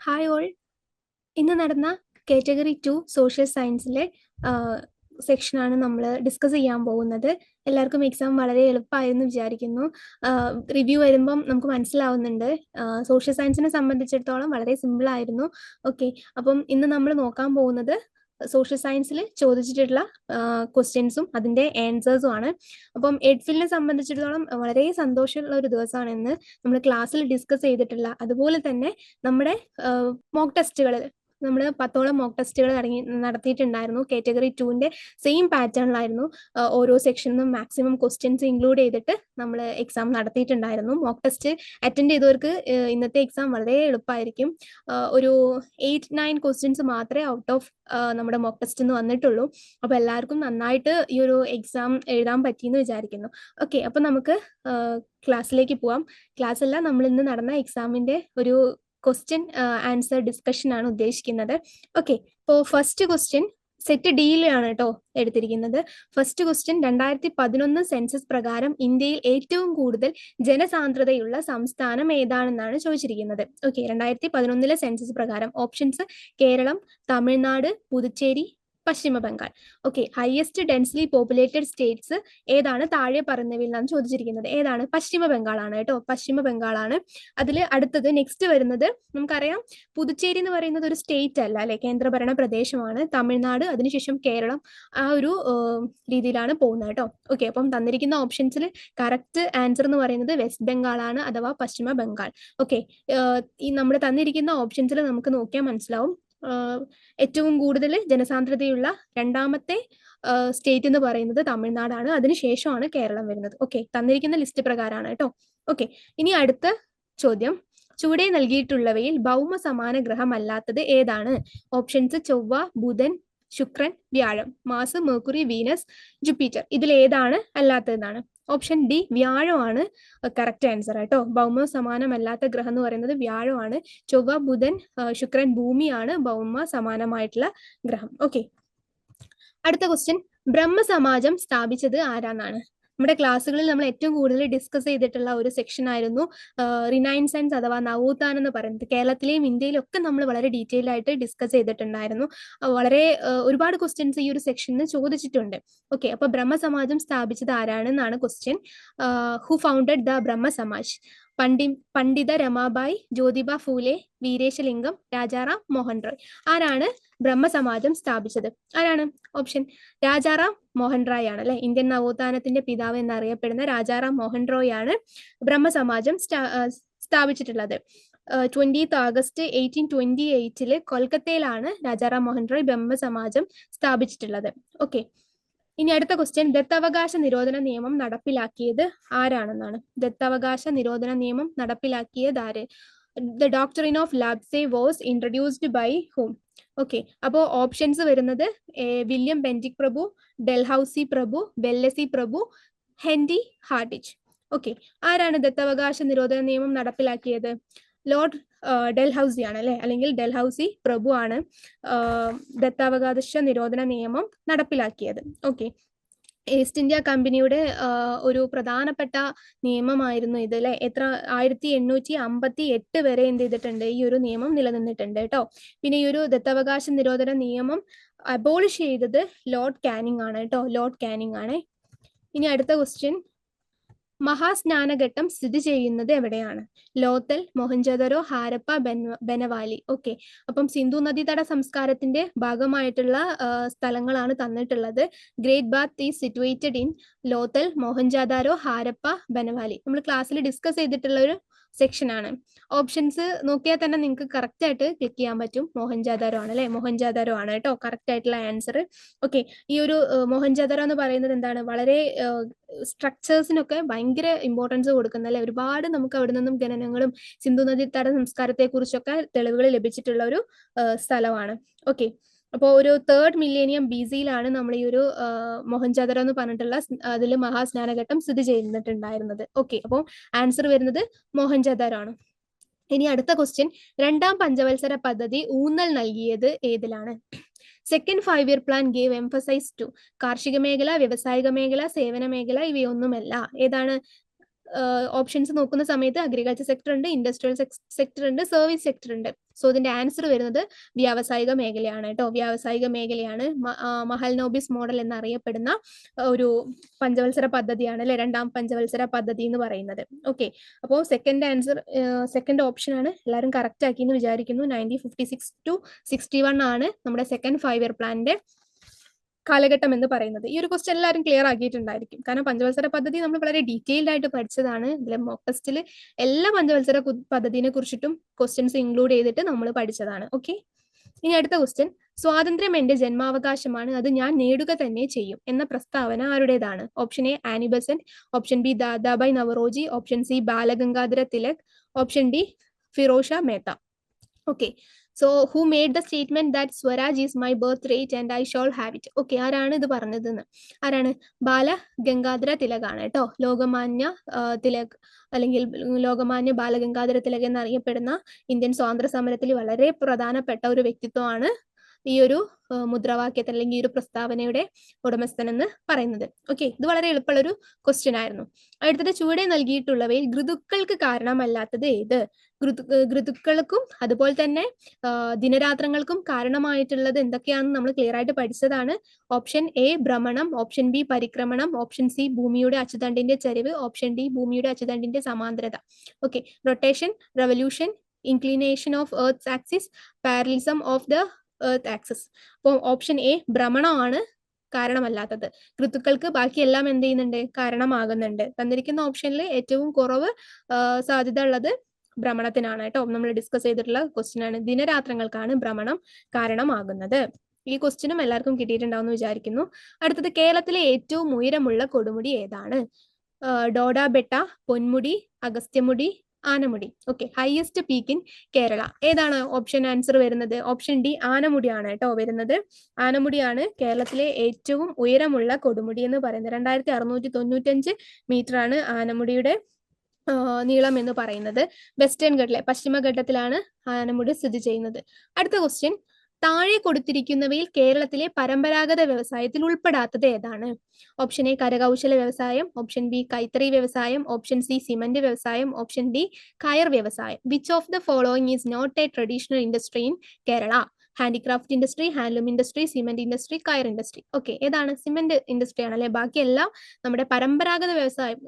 Hi all. ഇന്ന് നടന്ന category 2 social സയൻസിലെ സെക്ഷനാണ് നമ്മൾ ഡിസ്കസ് ചെയ്യാൻ പോകുന്നത്. എല്ലാവർക്കും എക്സാം വളരെ എളുപ്പമായെന്ന് വിചാരിക്കുന്നു. റിവ്യൂ വരുമ്പം നമുക്ക് മനസ്സിലാവുന്നുണ്ട്. സോഷ്യൽ സയൻസിനെ സംബന്ധിച്ചിടത്തോളം വളരെ സിമ്പിളായിരുന്നു. ഓക്കെ, അപ്പം ഇന്ന് നമ്മൾ നോക്കാൻ പോകുന്നത് സോഷ്യൽ സയൻസിൽ ചോദിച്ചിട്ടുള്ള ക്വസ്റ്റ്യൻസും അതിൻ്റെ ആൻസേഴ്സും ആണ്. അപ്പം എഡ്ഫിലിനെ സംബന്ധിച്ചിടത്തോളം വളരെ സന്തോഷമുള്ള ഒരു ദിവസമാണ് ഇന്ന്. നമ്മൾ ക്ലാസ്സിൽ ഡിസ്കസ് ചെയ്തിട്ടുള്ള അതുപോലെ തന്നെ നമ്മുടെ മോക്ക് ടെസ്റ്റുകൾ നമ്മൾ 10ഓളം മോക്ക് ടെസ്റ്റുകൾ നടത്തിയിട്ടുണ്ടായിരുന്നു. Category 2ന്റെ same പാറ്റേണിലായിരുന്നു. ഓരോ സെക്ഷനിലും മാക്സിമം ക്വസ്റ്റ്യൻസ് ഇൻക്ലൂഡ് ചെയ്തിട്ട് നമ്മൾ എക്സാം നടത്തിയിട്ടുണ്ടായിരുന്നു. മോക്ക് ടെസ്റ്റ് അറ്റൻഡ് ചെയ്തവർക്ക് ഇന്നത്തെ എക്സാം വളരെ എളുപ്പമായിരിക്കും. ഒരു 8-9 ക്വസ്റ്റ്യൻസ് മാത്രമേ ഔട്ട് ഓഫ് നമ്മുടെ മോക്ക് ടെസ്റ്റ് നിന്ന് വന്നിട്ടുള്ളൂ. അപ്പോൾ എല്ലാവർക്കും നന്നായിട്ട് ഈ ഒരു എക്സാം എഴുതാൻ പറ്റിയെന്ന് വിചാരിക്കുന്നു. ഓക്കെ, അപ്പോൾ നമുക്ക് ക്ലാസ്സിലേക്ക് പോവാം. ക്ലാസ് അല്ല, നമ്മൾ ഇന്ന് നടന്ന എക്സാമിൻ്റെ ഒരു ക്വസ്റ്റ്യൻ ആൻസർ ഡിസ്കഷൻ ആണ് ഉദ്ദേശിക്കുന്നത്. ഓക്കെ, ഇപ്പോൾ ഫസ്റ്റ് ക്വസ്റ്റ്യൻ സെറ്റ് ഡിയിലാണ് കേട്ടോ എടുത്തിരിക്കുന്നത്. ഫസ്റ്റ് ക്വസ്റ്റ്യൻ 2011 സെൻസസ് പ്രകാരം ഇന്ത്യയിൽ ഏറ്റവും കൂടുതൽ ജനസാന്ദ്രതയുള്ള സംസ്ഥാനം ഏതാണെന്നാണ് ചോദിച്ചിരിക്കുന്നത്. ഓക്കെ, 2011 സെൻസസ് പ്രകാരം ഓപ്ഷൻസ്: കേരളം, തമിഴ്നാട്, പുതുച്ചേരി, പശ്ചിമ Bengal. Okay, highest densely populated States ഏതാണ് താഴെ പറയുന്നവയിൽ നിന്നാണ് ചോദിച്ചിരിക്കുന്നത്. ഏതാണ്? പശ്ചിമ ബംഗാളാണ് കേട്ടോ, പശ്ചിമ ബംഗാളാണ്. അതിൽ അടുത്തത് നെക്സ്റ്റ് വരുന്നത് നമുക്കറിയാം, പുതുച്ചേരി എന്ന് പറയുന്നത് ഒരു സ്റ്റേറ്റ് അല്ല അല്ലെ, കേന്ദ്രഭരണ പ്രദേശമാണ്. തമിഴ്നാട്, അതിനുശേഷം കേരളം, ആ ഒരു രീതിയിലാണ് പോകുന്നത് കേട്ടോ. ഓക്കെ, അപ്പം തന്നിരിക്കുന്ന ഓപ്ഷൻസിൽ കറക്റ്റ് ആൻസർ എന്ന് പറയുന്നത് വെസ്റ്റ് ബംഗാളാണ്, അഥവാ പശ്ചിമ ബംഗാൾ. ഓക്കെ, ഈ നമ്മൾ തന്നിരിക്കുന്ന ഓപ്ഷൻസിൽ നമുക്ക് നോക്കിയാൽ മനസ്സിലാവും. ഏറ്റവും കൂടുതൽ ജനസാന്ദ്രതയുള്ള രണ്ടാമത്തെ സ്റ്റേറ്റ് എന്ന് പറയുന്നത് തമിഴ്നാടാണ്. അതിനുശേഷമാണ് കേരളം വരുന്നത്. ഓക്കെ, തന്നിരിക്കുന്ന ലിസ്റ്റ് പ്രകാരമാണ് കേട്ടോ. ഓക്കെ, ഇനി അടുത്ത ചോദ്യം: ചുവടെ നൽകിയിട്ടുള്ളവയിൽ ഭൗമ സമാന ഗ്രഹമല്ലാത്തത് ഏതാണ്? ഓപ്ഷൻസ്: ചൊവ്വ, ബുധൻ, ശുക്രൻ, വ്യാഴം. Mars: Mercury, Venus, Jupiter. ഇതിൽ ഏതാണ് അല്ലാത്തതെന്നാണ്. ഓപ്ഷൻ ഡി വ്യാഴമാണ് കറക്റ്റ് ആൻസർ കേട്ടോ. ഭൗമ സമാനമല്ലാത്ത ഗ്രഹം എന്ന് പറയുന്നത് വ്യാഴമാണ്. ചൊവ്വ, ബുധൻ, ശുക്രൻ, ഭൂമിയാണ് ഭൗമ സമാനമായിട്ടുള്ള ഗ്രഹം. ഓക്കെ, അടുത്ത ക്വസ്റ്റ്യൻ: ബ്രഹ്മസമാജം സ്ഥാപിച്ചത് ആരാന്നാണ്. നമ്മുടെ ക്ലാസ്സുകളിൽ നമ്മൾ ഏറ്റവും കൂടുതൽ ഡിസ്കസ് ചെയ്തിട്ടുള്ള ഒരു സെക്ഷൻ ആയിരുന്നു റിനൈൻസൻസ് അഥവാ നവോത്ഥാനം എന്ന് പറയുന്നത്. കേരളത്തിലെയും ഇന്ത്യയിലും ഒക്കെ നമ്മൾ വളരെ ഡീറ്റെയിൽ ആയിട്ട് ഡിസ്കസ് ചെയ്തിട്ടുണ്ടായിരുന്നു. വളരെ ഒരുപാട് ക്വസ്റ്റ്യൻസ് ഈ ഒരു സെക്ഷനിൽ ചോദിച്ചിട്ടുണ്ട്. ഓക്കെ, അപ്പൊ ബ്രഹ്മസമാജം സ്ഥാപിച്ചത് ആരാണെന്നാണ് ക്വസ്റ്റ്യൻ. ഹു ഫൗണ്ടഡ് ദ ബ്രഹ്മ സമാജ്? പണ്ഡിത രമാബായി, ജ്യോതിബ ഫൂലെ, വീരേശലിംഗം, രാജാറാം മോഹൻ റോയ്. ആരാണ് ബ്രഹ്മസമാജം സ്ഥാപിച്ചത്? ആരാണ്? ഓപ്ഷൻ: രാജാറാം മോഹൻ റോയ് ആണ് അല്ലെ. ഇന്ത്യൻ നവോത്ഥാനത്തിന്റെ പിതാവ് എന്നറിയപ്പെടുന്ന രാജാറാം മോഹൻ റോയ് ആണ് ബ്രഹ്മസമാജം സ്ഥാപിച്ചിട്ടുള്ളത്. 20th August 1828 കൊൽക്കത്തയിലാണ് രാജാറാം മോഹൻ റോയ് ബ്രഹ്മസമാജം സ്ഥാപിച്ചിട്ടുള്ളത്. ഓക്കെ, ഇനി അടുത്ത ക്വസ്റ്റ്യൻ: ദത്തവകാശ നിരോധന നിയമം നടപ്പിലാക്കിയത് ആരാണെന്നാണ്. ദത്തവകാശ നിരോധന നിയമം നടപ്പിലാക്കിയത് ആര്? The doctrine of lapse was introduced by whom? Okay, അപ്പോൾ ഓപ്ഷൻസ് വരുന്നത് വില്യം ബെന്റിക് പ്രഭു, ഡെൽഹൌസി പ്രഭു, വെല്ലസി പ്രഭു, ഹെൻറി ഹാർഡിച്ച്. ഓക്കെ, ആരാണ് ദത്തവകാശ നിരോധന നിയമം നടപ്പിലാക്കിയത്? ലോർഡ് ഡെൽഹൌസി ആണ് അല്ലെ, അല്ലെങ്കിൽ ഡെൽഹൌസി പ്രഭു ആണ് ദത്താവകാശ നിരോധന നിയമം നടപ്പിലാക്കിയത്. ഓക്കെ, ഈസ്റ്റ് ഇന്ത്യ കമ്പനിയുടെ ഒരു പ്രധാനപ്പെട്ട നിയമമായിരുന്നു ഇത് അല്ലെ. 1858 വരെ എന്ത് ചെയ്തിട്ടുണ്ട്? ഈ ഒരു നിയമം നിലനിന്നിട്ടുണ്ട് കേട്ടോ. പിന്നെ ഈ ഒരു ദത്തവകാശ നിരോധന നിയമം അബോളിഷ് ചെയ്തത് ലോർഡ് കാനിങ് ആണ് കേട്ടോ, ലോർഡ് കാനിങ് ആണ്. ഇനി അടുത്ത ക്വസ്റ്റ്യൻ: മഹാസ്നാനഘട്ടം സ്ഥിതി ചെയ്യുന്നത് എവിടെയാണ്? ലോത്തൽ, മൊഹൻജദാരോ, ഹാരപ്പ, ബനവാലി. ഓക്കെ, അപ്പം സിന്ധു നദീതട സംസ്കാരത്തിന്റെ ഭാഗമായിട്ടുള്ള സ്ഥലങ്ങളാണ് തന്നിട്ടുള്ളത്. Great bath is situated in Lothal, Mohenjodaro, Harappa, Banawali. നമ്മൾ ക്ലാസ്സിൽ ഡിസ്കസ് ചെയ്തിട്ടുള്ള ഒരു സെക്ഷൻ ആണ്. ഓപ്ഷൻസ് നോക്കിയാൽ തന്നെ നിങ്ങൾക്ക് കറക്റ്റ് ആയിട്ട് ക്ലിക്ക് ചെയ്യാൻ പറ്റും. മോഹൻജാദാരോ ആണ് അല്ലെ, മോഹൻജാദാരോ ആണ് കേട്ടോ കറക്റ്റ് ആയിട്ടുള്ള ആൻസർ. ഓക്കെ, ഈ ഒരു മോഹൻജാദാരോ എന്ന് പറയുന്നത് എന്താണ്? വളരെ സ്ട്രക്ചേഴ്സിനൊക്കെ ഭയങ്കര ഇമ്പോർട്ടൻസ് കൊടുക്കുന്ന അല്ലെ. ഒരുപാട് നമുക്ക് അവിടെ നിന്നും ഖനനങ്ങളും സിന്ധു നദീതട സംസ്കാരത്തെ കുറിച്ചൊക്കെ തെളിവുകൾ ലഭിച്ചിട്ടുള്ള ഒരു സ്ഥലമാണ്. ഓക്കെ, അപ്പോൾ ഒരു 3rd മില്ലേനിയം BC-യിലാണ് നമ്മൾ ഈ ഒരു മോഹൻജാദാരോ എന്ന് പറഞ്ഞിട്ടുള്ള അതിൽ മഹാസ്നാനഘട്ടം സ്ഥിതി ചെയ്യുന്നുണ്ടായിരുന്നത്. ഓക്കെ, അപ്പോൾ ആൻസർ വരുന്നത് മോഹൻജാദാരോ ആണ്. ഇനി അടുത്ത ക്വസ്റ്റ്യൻ: രണ്ടാം പഞ്ചവത്സര പദ്ധതി ഊന്നൽ നൽകിയത് ഏതിലാണ്? Second 5-year plan gave emphasise to കാർഷിക മേഖല, വ്യവസായിക മേഖല, സേവന മേഖല, ഇവയൊന്നുമല്ല. ഏതാണ്? ഓപ്ഷൻസ് നോക്കുന്ന സമയത്ത് അഗ്രികൾച്ചർ സെക്ടർ ഉണ്ട്, ഇൻഡസ്ട്രിയൽ സെക്ടർ ഉണ്ട്, സർവീസ് സെക്ടർ ഉണ്ട്. സോ ഇതിന്റെ ആൻസർ വരുന്നത് വ്യാവസായിക മേഖലയാണ് കേട്ടോ. വ്യാവസായിക മേഖലയാണ് മഹൽനോബിസ് മോഡൽ എന്നറിയപ്പെടുന്ന ഒരു പഞ്ചവത്സര പദ്ധതിയാണ് അല്ലെ, രണ്ടാം പഞ്ചവത്സര പദ്ധതി എന്ന് പറയുന്നത്. ഓക്കെ, അപ്പോൾ സെക്കൻഡ് ആൻസർ സെക്കൻഡ് ഓപ്ഷൻ ആണ്. എല്ലാവരും കറക്റ്റ് ആക്കി എന്ന് വിചാരിക്കുന്നു. 1956 to 61 ആണ് നമ്മുടെ സെക്കൻഡ് 5 year പ്ലാനിന്റെ കാലഘട്ടം എന്ന് പറയുന്നത്. ഈ ഒരു ക്വസ്റ്റ്യൻ എല്ലാവരും ക്ലിയർ ആക്കിയിട്ടുണ്ടായിരിക്കും. കാരണം പഞ്ചവത്സര പദ്ധതി നമ്മൾ വളരെ ഡീറ്റെയിൽഡ് ആയിട്ട് പഠിച്ചതാണ്. ഇതിലെ മോക്ക് ടെസ്റ്റിൽ എല്ലാ പഞ്ചവത്സര പദ്ധതിനെ കുറിച്ചിട്ടും ക്വസ്റ്റ്യൻസ് ഇൻക്ലൂഡ് ചെയ്തിട്ട് നമ്മൾ പഠിച്ചതാണ്. ഓക്കെ, ഇനി അടുത്ത ക്വസ്റ്റ്യൻ. സ്വാതന്ത്ര്യം എന്റെ ജന്മാവകാശമാണ്, അത് ഞാൻ നേടുക തന്നെ ചെയ്യും എന്ന പ്രസ്താവന ആരുടേതാണ്? Option A Annie Besant, option B Dadabhai Naoroji, option C Balagangadhara Tilak, option D Firoz Shah Mehta. Okay, so who made the statement that Swaraj is my birth rate and I shawl have it? Okay, ആരാണ് ഇത് പറഞ്ഞതെന്ന്? ആരാണ്? ബാലഗംഗാധര തിലക് ആണ് കേട്ടോ. ലോകമാന്യ തിലക് അല്ലെങ്കിൽ ലോകമാന്യ ബാലഗംഗാധര തിലക് എന്നറിയപ്പെടുന്ന ഇന്ത്യൻ സ്വാതന്ത്ര്യ സമരത്തിൽ വളരെ പ്രധാനപ്പെട്ട ഒരു വ്യക്തിത്വമാണ് ഈ ഒരു മുദ്രാവാക്യത്തിൽ അല്ലെങ്കിൽ ഈ ഒരു പ്രസ്താവനയുടെ ഉടമസ്ഥൻ എന്ന് പറയുന്നത്. ഓക്കെ, ഇത് വളരെ എളുപ്പമുള്ളൊരു ക്വസ്റ്റ്യൻ ആയിരുന്നു. അടുത്തത്, ചുവടെ നൽകിയിട്ടുള്ളവയിൽ ഋതുക്കൾക്ക് കാരണമല്ലാത്തത് ഏത്? ഋതുക്കൾക്കും അതുപോലെ തന്നെ ദിനരാത്രങ്ങൾക്കും കാരണമായിട്ടുള്ളത് എന്തൊക്കെയാണെന്ന് നമ്മൾ ക്ലിയർ ആയിട്ട് പഠിച്ചതാണ്. ഓപ്ഷൻ എ ഭ്രമണം, ഓപ്ഷൻ ബി പരിക്രമണം, ഓപ്ഷൻ സി ഭൂമിയുടെ അച്ചുതണ്ടിന്റെ ചരിവ്, ഓപ്ഷൻ ഡി ഭൂമിയുടെ അച്ചുതണ്ടിന്റെ സമാന്തരത. Okay, rotation, revolution, inclination of earth axis, parallelism of the earth axis. അപ്പോൾ ഓപ്ഷൻ എ ഭ്രമണമാണ് കാരണമല്ലാത്തത്. ഋതുക്കൾക്ക് ബാക്കിയെല്ലാം എന്ത് ചെയ്യുന്നുണ്ട്? കാരണമാകുന്നുണ്ട്. തന്നിരിക്കുന്ന ഓപ്ഷനിൽ ഏറ്റവും കുറവ് സാധ്യത ഉള്ളത് ഭ്രമണത്തിനാണ് കേട്ടോ. നമ്മൾ ഡിസ്കസ് ചെയ്തിട്ടുള്ള ക്വസ്റ്റ്യൻ ആണ്. ദിനരാത്രങ്ങൾക്കാണ് ഭ്രമണം കാരണമാകുന്നത്. ഈ ക്വസ്റ്റ്യനും എല്ലാവർക്കും കിട്ടിയിട്ടുണ്ടാവും എന്ന് വിചാരിക്കുന്നു. അടുത്തത്, കേരളത്തിലെ ഏറ്റവും ഉയരമുള്ള കൊടുമുടി ഏതാണ്? Doda Betta, Ponmudi, Agasthyamudi, Anamudi. Okay, highest peak in Kerala ഏതാണ്? ഓപ്ഷൻ ആൻസർ വരുന്നത് ഓപ്ഷൻ ഡി ആനമുടിയാണ് കേട്ടോ വരുന്നത്. ആനമുടിയാണ് കേരളത്തിലെ ഏറ്റവും ഉയരമുള്ള കൊടുമുടി എന്ന് പറയുന്നത്. 2695 മീറ്റർ ആണ് ആനമുടിയുടെ നീളം എന്ന് പറയുന്നത്. വെസ്റ്റേൺ ഘട്ടിലെ പശ്ചിമഘട്ടത്തിലാണ് ആനമുടി സ്ഥിതി ചെയ്യുന്നത്. അടുത്ത ക്വസ്റ്റ്യൻ, താഴെ കൊടുത്തിരിക്കുന്നവയിൽ കേരളത്തിലെ പരമ്പരാഗത വ്യവസായത്തിൽ ഉൾപ്പെടാത്തത് ഏതാണ്? ഓപ്ഷൻ എ കരകൗശല വ്യവസായം, ഓപ്ഷൻ ബി കൈത്തറി വ്യവസായം, ഓപ്ഷൻ സി സിമന്റ് വ്യവസായം, ഓപ്ഷൻ ഡി കയർ വ്യവസായം. Which of the following is not a traditional industry in Kerala? Handicraft industry, handloom industry, cement industry, coir industry. Okay, ഏതാണ്? സിമെന്റ് ഇൻഡസ്ട്രി ആണ് അല്ലെ. ബാക്കിയെല്ലാം നമ്മുടെ പരമ്പരാഗത വ്യവസായം.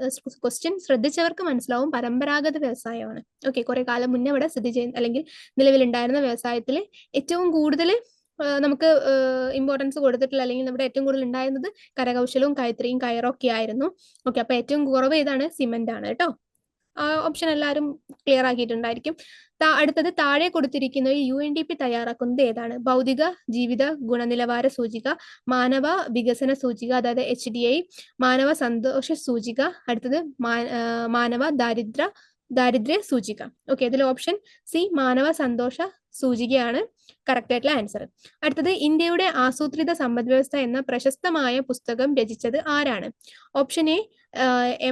ക്വസ്റ്റ്യൻ ശ്രദ്ധിച്ചവർക്ക് മനസ്സിലാവും, പരമ്പരാഗത വ്യവസായമാണ്. ഓക്കെ, കുറെ കാലം മുന്നേ ഇവിടെ സ്ഥിതി ചെയ്യുന്ന അല്ലെങ്കിൽ നിലവിലുണ്ടായിരുന്ന വ്യവസായത്തിൽ ഏറ്റവും കൂടുതൽ നമുക്ക് ഇമ്പോർട്ടൻസ് കൊടുത്തിട്ടുള്ള അല്ലെങ്കിൽ നമ്മുടെ ഏറ്റവും കൂടുതൽ ഉണ്ടായിരുന്നത് കരകൗശലവും കൈത്തറിയും കയറൊക്കെ ആയിരുന്നു. ഓക്കെ, അപ്പൊ ഏറ്റവും കുറവ് ഏതാണ്? സിമെന്റ് ആണ് കേട്ടോ. ഓപ്ഷൻ എല്ലാവരും ക്ലിയർ ആക്കിയിട്ടുണ്ടായിരിക്കും. അടുത്തത്, താഴെ കൊടുത്തിരിക്കുന്ന UNDP തയ്യാറാക്കുന്നത് ഏതാണ്? ഭൗതിക ജീവിത ഗുണനിലവാര സൂചിക, മാനവ വികസന സൂചിക അതായത് HDI, മാനവ സന്തോഷ സൂചിക, അടുത്തത് മാനവ ദാരിദ്ര്യ സൂചിക. ഓക്കെ, ഇതിൽ ഓപ്ഷൻ സി മാനവ സന്തോഷ സൂചികയാണ് കറക്റ്റ് ആയിട്ടുള്ള ആൻസർ. അടുത്തത്, ഇന്ത്യയുടെ ആസൂത്രിത സമ്പദ് വ്യവസ്ഥ എന്ന പ്രശസ്തമായ പുസ്തകം രചിച്ചത് ആരാണ്? Option A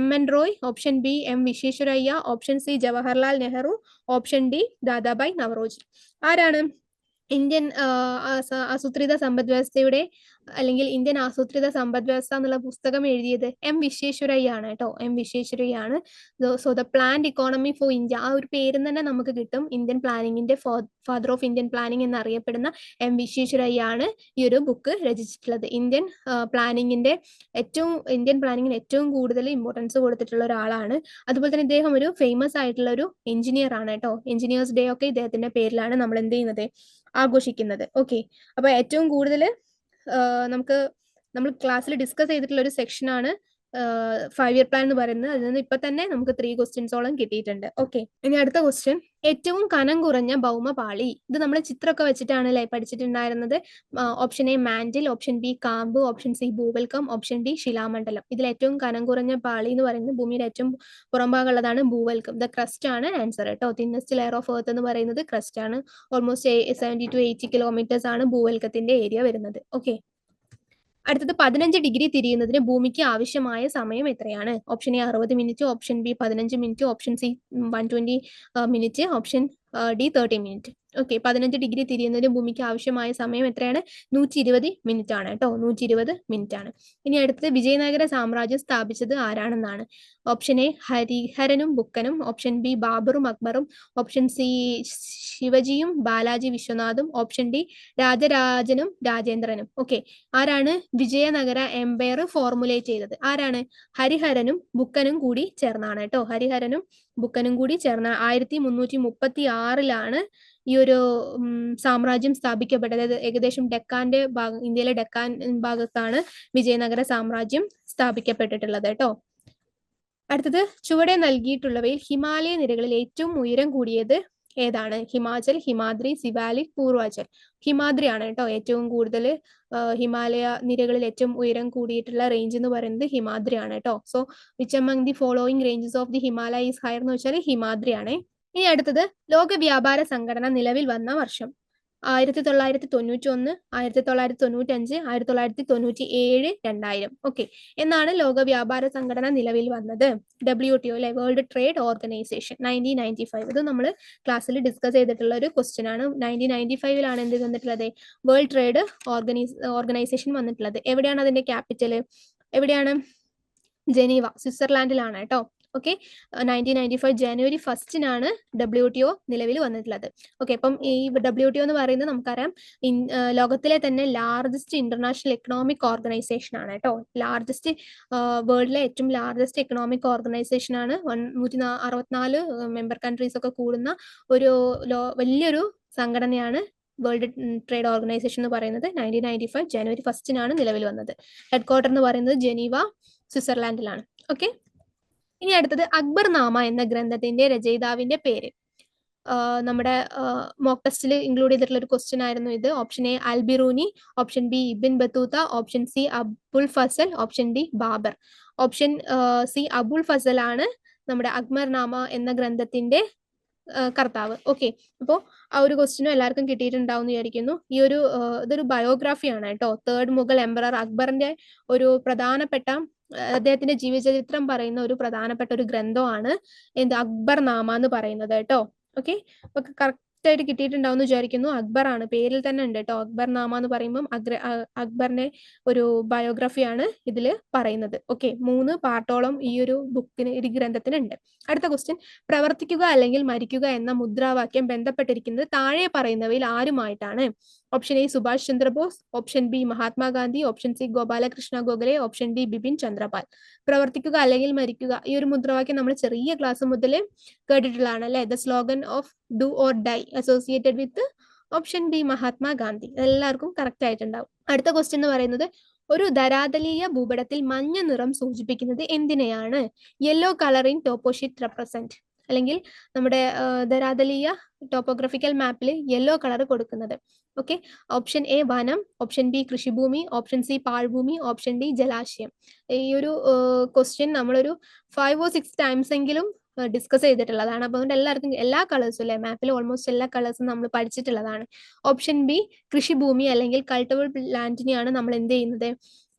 MN Roy, option B M Visvesvaraya, option C Jawaharlal Nehru, option D Dadabhai Naoroji. ആരാണ് ഇന്ത്യൻ ആസൂത്രിത സമ്പദ് വ്യവസ്ഥയുടെ അല്ലെങ്കിൽ ഇന്ത്യൻ ആസൂത്രിത സമ്പദ് വ്യവസ്ഥ എന്നുള്ള പുസ്തകം എഴുതിയത്? M വിശ്വേശ്വരയ്യ ആണ് കേട്ടോ. M വിശ്വേശ്വരയ്യ ആണ്. So the planned economy for India, ആ ഒരു പേര് തന്നെ നമുക്ക് കിട്ടും. ഇന്ത്യൻ പ്ലാനിങ്ങിന്റെ ഫാദർ ഓഫ് ഇന്ത്യൻ പ്ലാനിങ് എന്നറിയപ്പെടുന്ന M വിശ്വേശ്വരയ്യ ആണ് ഈ ഒരു ബുക്ക് രചിച്ചിട്ടുള്ളത്. ഇന്ത്യൻ പ്ലാനിങ്ങിന് ഏറ്റവും കൂടുതൽ ഇമ്പോർട്ടൻസ് കൊടുത്തിട്ടുള്ള ഒരാളാണ്. അതുപോലെ തന്നെ ഇദ്ദേഹം ഒരു ഫേമസ് ആയിട്ടുള്ള ഒരു എഞ്ചിനീയർ ആണ് കേട്ടോ. എഞ്ചിനീയേഴ്സ് ഡേ ഒക്കെ ഇദ്ദേഹത്തിന്റെ പേരിലാണ് നമ്മൾ എന്ത് ചെയ്യുന്നത്? ആഘോഷിക്കുന്നത്. ഓക്കെ, അപ്പൊ ഏറ്റവും കൂടുതൽ നമ്മൾ ക്ലാസ്സിൽ ഡിസ്കസ് ചെയ്തിട്ടുള്ള ഒരു സെക്ഷനാണ് 5 year പ്ലാൻ എന്ന് പറയുന്നത്. അതിൽ നിന്ന് ഇപ്പൊ തന്നെ നമുക്ക് 3 ക്വസ്റ്റ്യൻസോളം കിട്ടിയിട്ടുണ്ട്. ഓക്കെ, ഇനി അടുത്ത ക്വസ്റ്റ്യൻ, ഏറ്റവും കനം കുറഞ്ഞ ഭൗമപാളി. ഇത് നമ്മൾ ചിത്രമൊക്കെ വെച്ചിട്ടാണ് അല്ലേ പഠിച്ചിട്ടുണ്ടായിരുന്നത്. Option A mantle, option B കാമ്പ്, ഓപ്ഷൻ സി ഭൂവൽക്കം, ഓപ്ഷൻ ഡി ശിലാമണ്ഡലം. ഇതിൽ ഏറ്റവും കനം കുറഞ്ഞ പാളി എന്ന് പറയുന്നത് ഭൂമിയുടെ ഏറ്റവും പുറംഭാഗമുള്ളതാണ് ഭൂവൽക്കം. ദ ക്രസ്റ്റ് ആണ് ആൻസർ കേട്ടോ. തിന്നസ്റ്റ് ലെയർ ഓഫ് എർത്ത് എന്ന് പറയുന്നത് ക്രസ്റ്റ് ആണ്. ഓൾമോസ്റ്റ് 70 to 80 kilometers ആണ് ഭൂവൽക്കത്തിന്റെ ഏരിയ വരുന്നത്. ഓക്കെ, അടുത്തത്, 15 ഡിഗ്രി തിരിയുന്നതിന് ഭൂമിക്ക് ആവശ്യമായ സമയം എത്രയാണ്? Option A 60 minute, option B 15 minute, option C 120 minute, option D 30 minute. Okay, 15 degree തിരിയുന്നതിന് ഭൂമിക്ക് ആവശ്യമായ സമയം എത്രയാണ്? 120 മിനിറ്റ് ആണ് കേട്ടോ. 120 മിനിറ്റ് ആണ്. ഇനി അടുത്തത്, വിജയനഗര സാമ്രാജ്യം സ്ഥാപിച്ചത് ആരാണെന്നാണ്? ഓപ്ഷൻ എ ഹരിഹരനും ബുക്കനും, ഓപ്ഷൻ ബി ബാബറും അക്ബറും, ഓപ്ഷൻ സി ശിവജിയും ബാലാജി വിശ്വനാഥും, ഓപ്ഷൻ ഡി രാജരാജനും രാജേന്ദ്രനും. ഓക്കെ, ആരാണ് വിജയനഗര എംപയർ ഫോർമുലേറ്റ് ചെയ്തത്? ആരാണ്? ഹരിഹരനും ബുക്കനും കൂടി ചേർന്നാണ് കേട്ടോ. ഹരിഹരനും ബുക്കനും കൂടി ചേർന്ന 1336 ഈ ഒരു സാമ്രാജ്യം സ്ഥാപിക്കപ്പെട്ടത്. ഏകദേശം ഡെക്കാന്റെ ഭാഗം, ഇന്ത്യയിലെ ഡെക്കാൻ ഭാഗത്താണ് വിജയനഗര സാമ്രാജ്യം സ്ഥാപിക്കപ്പെട്ടിട്ടുള്ളത് കേട്ടോ. അടുത്തത്, ചുവടെ നൽകിയിട്ടുള്ളവയിൽ ഹിമാലയ നിരകളിൽ ഏറ്റവും ഉയരം കൂടിയത് ഏതാണ്? ഹിമാചൽ, ഹിമാദ്രി, സിവാലിക്, പൂർവാചൽ. ഹിമാദ്രി ആണ് കേട്ടോ ഏറ്റവും കൂടുതൽ ഹിമാലയ നിരകളിൽ ഏറ്റവും ഉയരം കൂടിയിട്ടുള്ള റേഞ്ച് എന്ന് പറയുന്നത് ഹിമാദ്രി ആണ് കേട്ടോ. So which among the following ranges of the Himalaya is higher എന്ന് വെച്ചാൽ ഹിമാദ്രി ആണ്. ഇനി അടുത്തത്, ലോക വ്യാപാര സംഘടന നിലവിൽ വന്ന വർഷം? 1991, 1995, 1997, 2000. ഓക്കെ, എന്നാണ് ലോക വ്യാപാര സംഘടന നിലവിൽ വന്നത്? WTO അല്ലെ, വേൾഡ് ട്രേഡ് ഓർഗനൈസേഷൻ, 1995. ഇത് നമ്മൾ ക്ലാസ്സിൽ ഡിസ്കസ് ചെയ്തിട്ടുള്ള ഒരു ക്വസ്റ്റ്യൻ ആണ്. 1995 എന്ത് വന്നിട്ടുള്ളത്? വേൾഡ് ട്രേഡ് ഓർഗനൈസേഷൻ വന്നിട്ടുള്ളത്. എവിടെയാണ് അതിന്റെ ക്യാപിറ്റൽ? എവിടെയാണ്? ജനീവ, സ്വിറ്റ്സർലാൻഡിലാണ് കേട്ടോ. ഓക്കെ, 1995 ജനുവരി 1 WTO നിലവിൽ വന്നിട്ടുള്ളത്. ഓക്കെ, അപ്പം ഈ WTO എന്ന് പറയുന്നത് നമുക്കറിയാം ലോകത്തിലെ തന്നെ ലാർജസ്റ്റ് ഇന്റർനാഷണൽ എക്കണോമിക് ഓർഗനൈസേഷൻ ആണ് കേട്ടോ. ലാർജസ്റ്റ് വേൾഡിലെ ഏറ്റവും ലാർജസ്റ്റ് എക്കണോമിക് ഓർഗനൈസേഷൻ ആണ്. 164 മെമ്പർ കൺട്രീസ് ഒക്കെ കൂടുന്ന ഒരു വലിയൊരു സംഘടനയാണ് വേൾഡ് ട്രേഡ് ഓർഗനൈസേഷൻ എന്ന് പറയുന്നത്. 1995 ജനുവരി 1 നിലവിൽ വന്നത്. ഹെഡ് ക്വാർട്ടർ എന്ന് പറയുന്നത് ജനീവ, സ്വിറ്റ്സർലാൻഡിലാണ്. ഓക്കെ, ഇനി അടുത്തത്, അക്ബർ നാമ എന്ന ഗ്രന്ഥത്തിന്റെ രചയിതാവിന്റെ പേര്? നമ്മുടെ മോക്ക് ടെസ്റ്റിൽ ഇൻക്ലൂഡ് ചെയ്തിട്ടുള്ള ഒരു ക്വസ്റ്റ്യൻ ആയിരുന്നു ഇത്. Option A Alberuni, option B Ibn Battuta, option C Abul Fazl, option D Babur. Option C Abul Fazl ആണ് നമ്മുടെ അക്ബർ നാമ എന്ന ഗ്രന്ഥത്തിന്റെ കർത്താവ്. ഓക്കെ, അപ്പോൾ ആ ഒരു ക്വസ്റ്റ്യനും എല്ലാവർക്കും കിട്ടിയിട്ടുണ്ടാവും എന്ന് വിചാരിക്കുന്നു. ഈ ഒരു ഇതൊരു ബയോഗ്രാഫിയാണ് കേട്ടോ. 3rd മുഗൾ എംപറർ അക്ബറിന്റെ ഒരു പ്രധാനപ്പെട്ട അദ്ദേഹത്തിന്റെ ജീവചരിത്രം പറയുന്ന ഒരു പ്രധാനപ്പെട്ട ഒരു ഗ്രന്ഥമാണ് എന്ത്? അക്ബർ നാമ എന്ന് പറയുന്നത് കേട്ടോ. ഓക്കെ, അപ്പൊ കറക്റ്റ് ആയിട്ട് കിട്ടിയിട്ടുണ്ടാവും എന്ന് വിചാരിക്കുന്നു. അക്ബർ ആണ്, പേരിൽ തന്നെ ഉണ്ട് കേട്ടോ. അക്ബർ നാമ എന്ന് പറയുമ്പോൾ അക്ബറിന്റെ ഒരു ബയോഗ്രഫിയാണ് ഇതിൽ പറയുന്നത്. ഓക്കെ, 3 പാർട്ടോളം ഈ ഒരു ഗ്രന്ഥത്തിനുണ്ട്. അടുത്ത ക്വസ്റ്റ്യൻ, പ്രവർത്തിക്കുക അല്ലെങ്കിൽ മരിക്കുക എന്ന മുദ്രാവാക്യം ബന്ധപ്പെട്ടിരിക്കുന്നത് താഴെ പറയുന്നവയിൽ ആരുമായിട്ടാണ്? Option A Subhash Chandra Bose, option B Mahatma Gandhi, option C Gopal Krishna Gokhale, option D Bipin Chandra Pal. പ്രവർത്തിക്കുക അല്ലെങ്കിൽ മരിക്കുക, ഈ ഒരു മുദ്രാവാക്യം നമ്മൾ ചെറിയ ക്ലാസ് മുതൽ കേട്ടിട്ടുള്ളതാണ് അല്ലെ. The slogan of do or die associated with option B Mahatma Gandhi. എല്ലാവർക്കും കറക്റ്റ് ആയിട്ടുണ്ടാവും. അടുത്ത ക്വസ്റ്റ്യൻ എന്ന് പറയുന്നത്, ഒരു ധരാതലീയ ഭൂപടത്തിൽ മഞ്ഞ നിറം സൂചിപ്പിക്കുന്നത് എന്തിനെയാണ്? യെല്ലോ കളർ ഇൻ ടോപ്പോഷീറ്റ് റെപ്രസെന്റ്, അല്ലെങ്കിൽ നമ്മുടെ ധരാതലീയ ടോപ്പോഗ്രഫിക്കൽ മാപ്പിൽ യെല്ലോ കളർ കൊടുക്കുന്നത്. ഓക്കെ, ഓപ്ഷൻ എ വനം, ഓപ്ഷൻ ബി കൃഷിഭൂമി, ഓപ്ഷൻ സി പാഴ്ഭൂമി, ഓപ്ഷൻ ഡി ജലാശയം. ഈ ഒരു ക്വസ്റ്റ്യൻ നമ്മളൊരു 5 or 6 ടൈംസ് എങ്കിലും ഡിസ്കസ് ചെയ്തിട്ടുള്ളതാണ്. അപ്പോൾ അതുകൊണ്ട് എല്ലാവർക്കും എല്ലാ കളേഴ്സും അല്ലെ, മാപ്പിൽ ഓൾമോസ്റ്റ് എല്ലാ കളേഴ്സും നമ്മൾ പഠിച്ചിട്ടുള്ളതാണ്. ഓപ്ഷൻ ബി കൃഷിഭൂമി അല്ലെങ്കിൽ കൾട്ടിവബിൾ ലാൻഡിനെയാണ് നമ്മൾ എന്ത് ചെയ്യുന്നത്?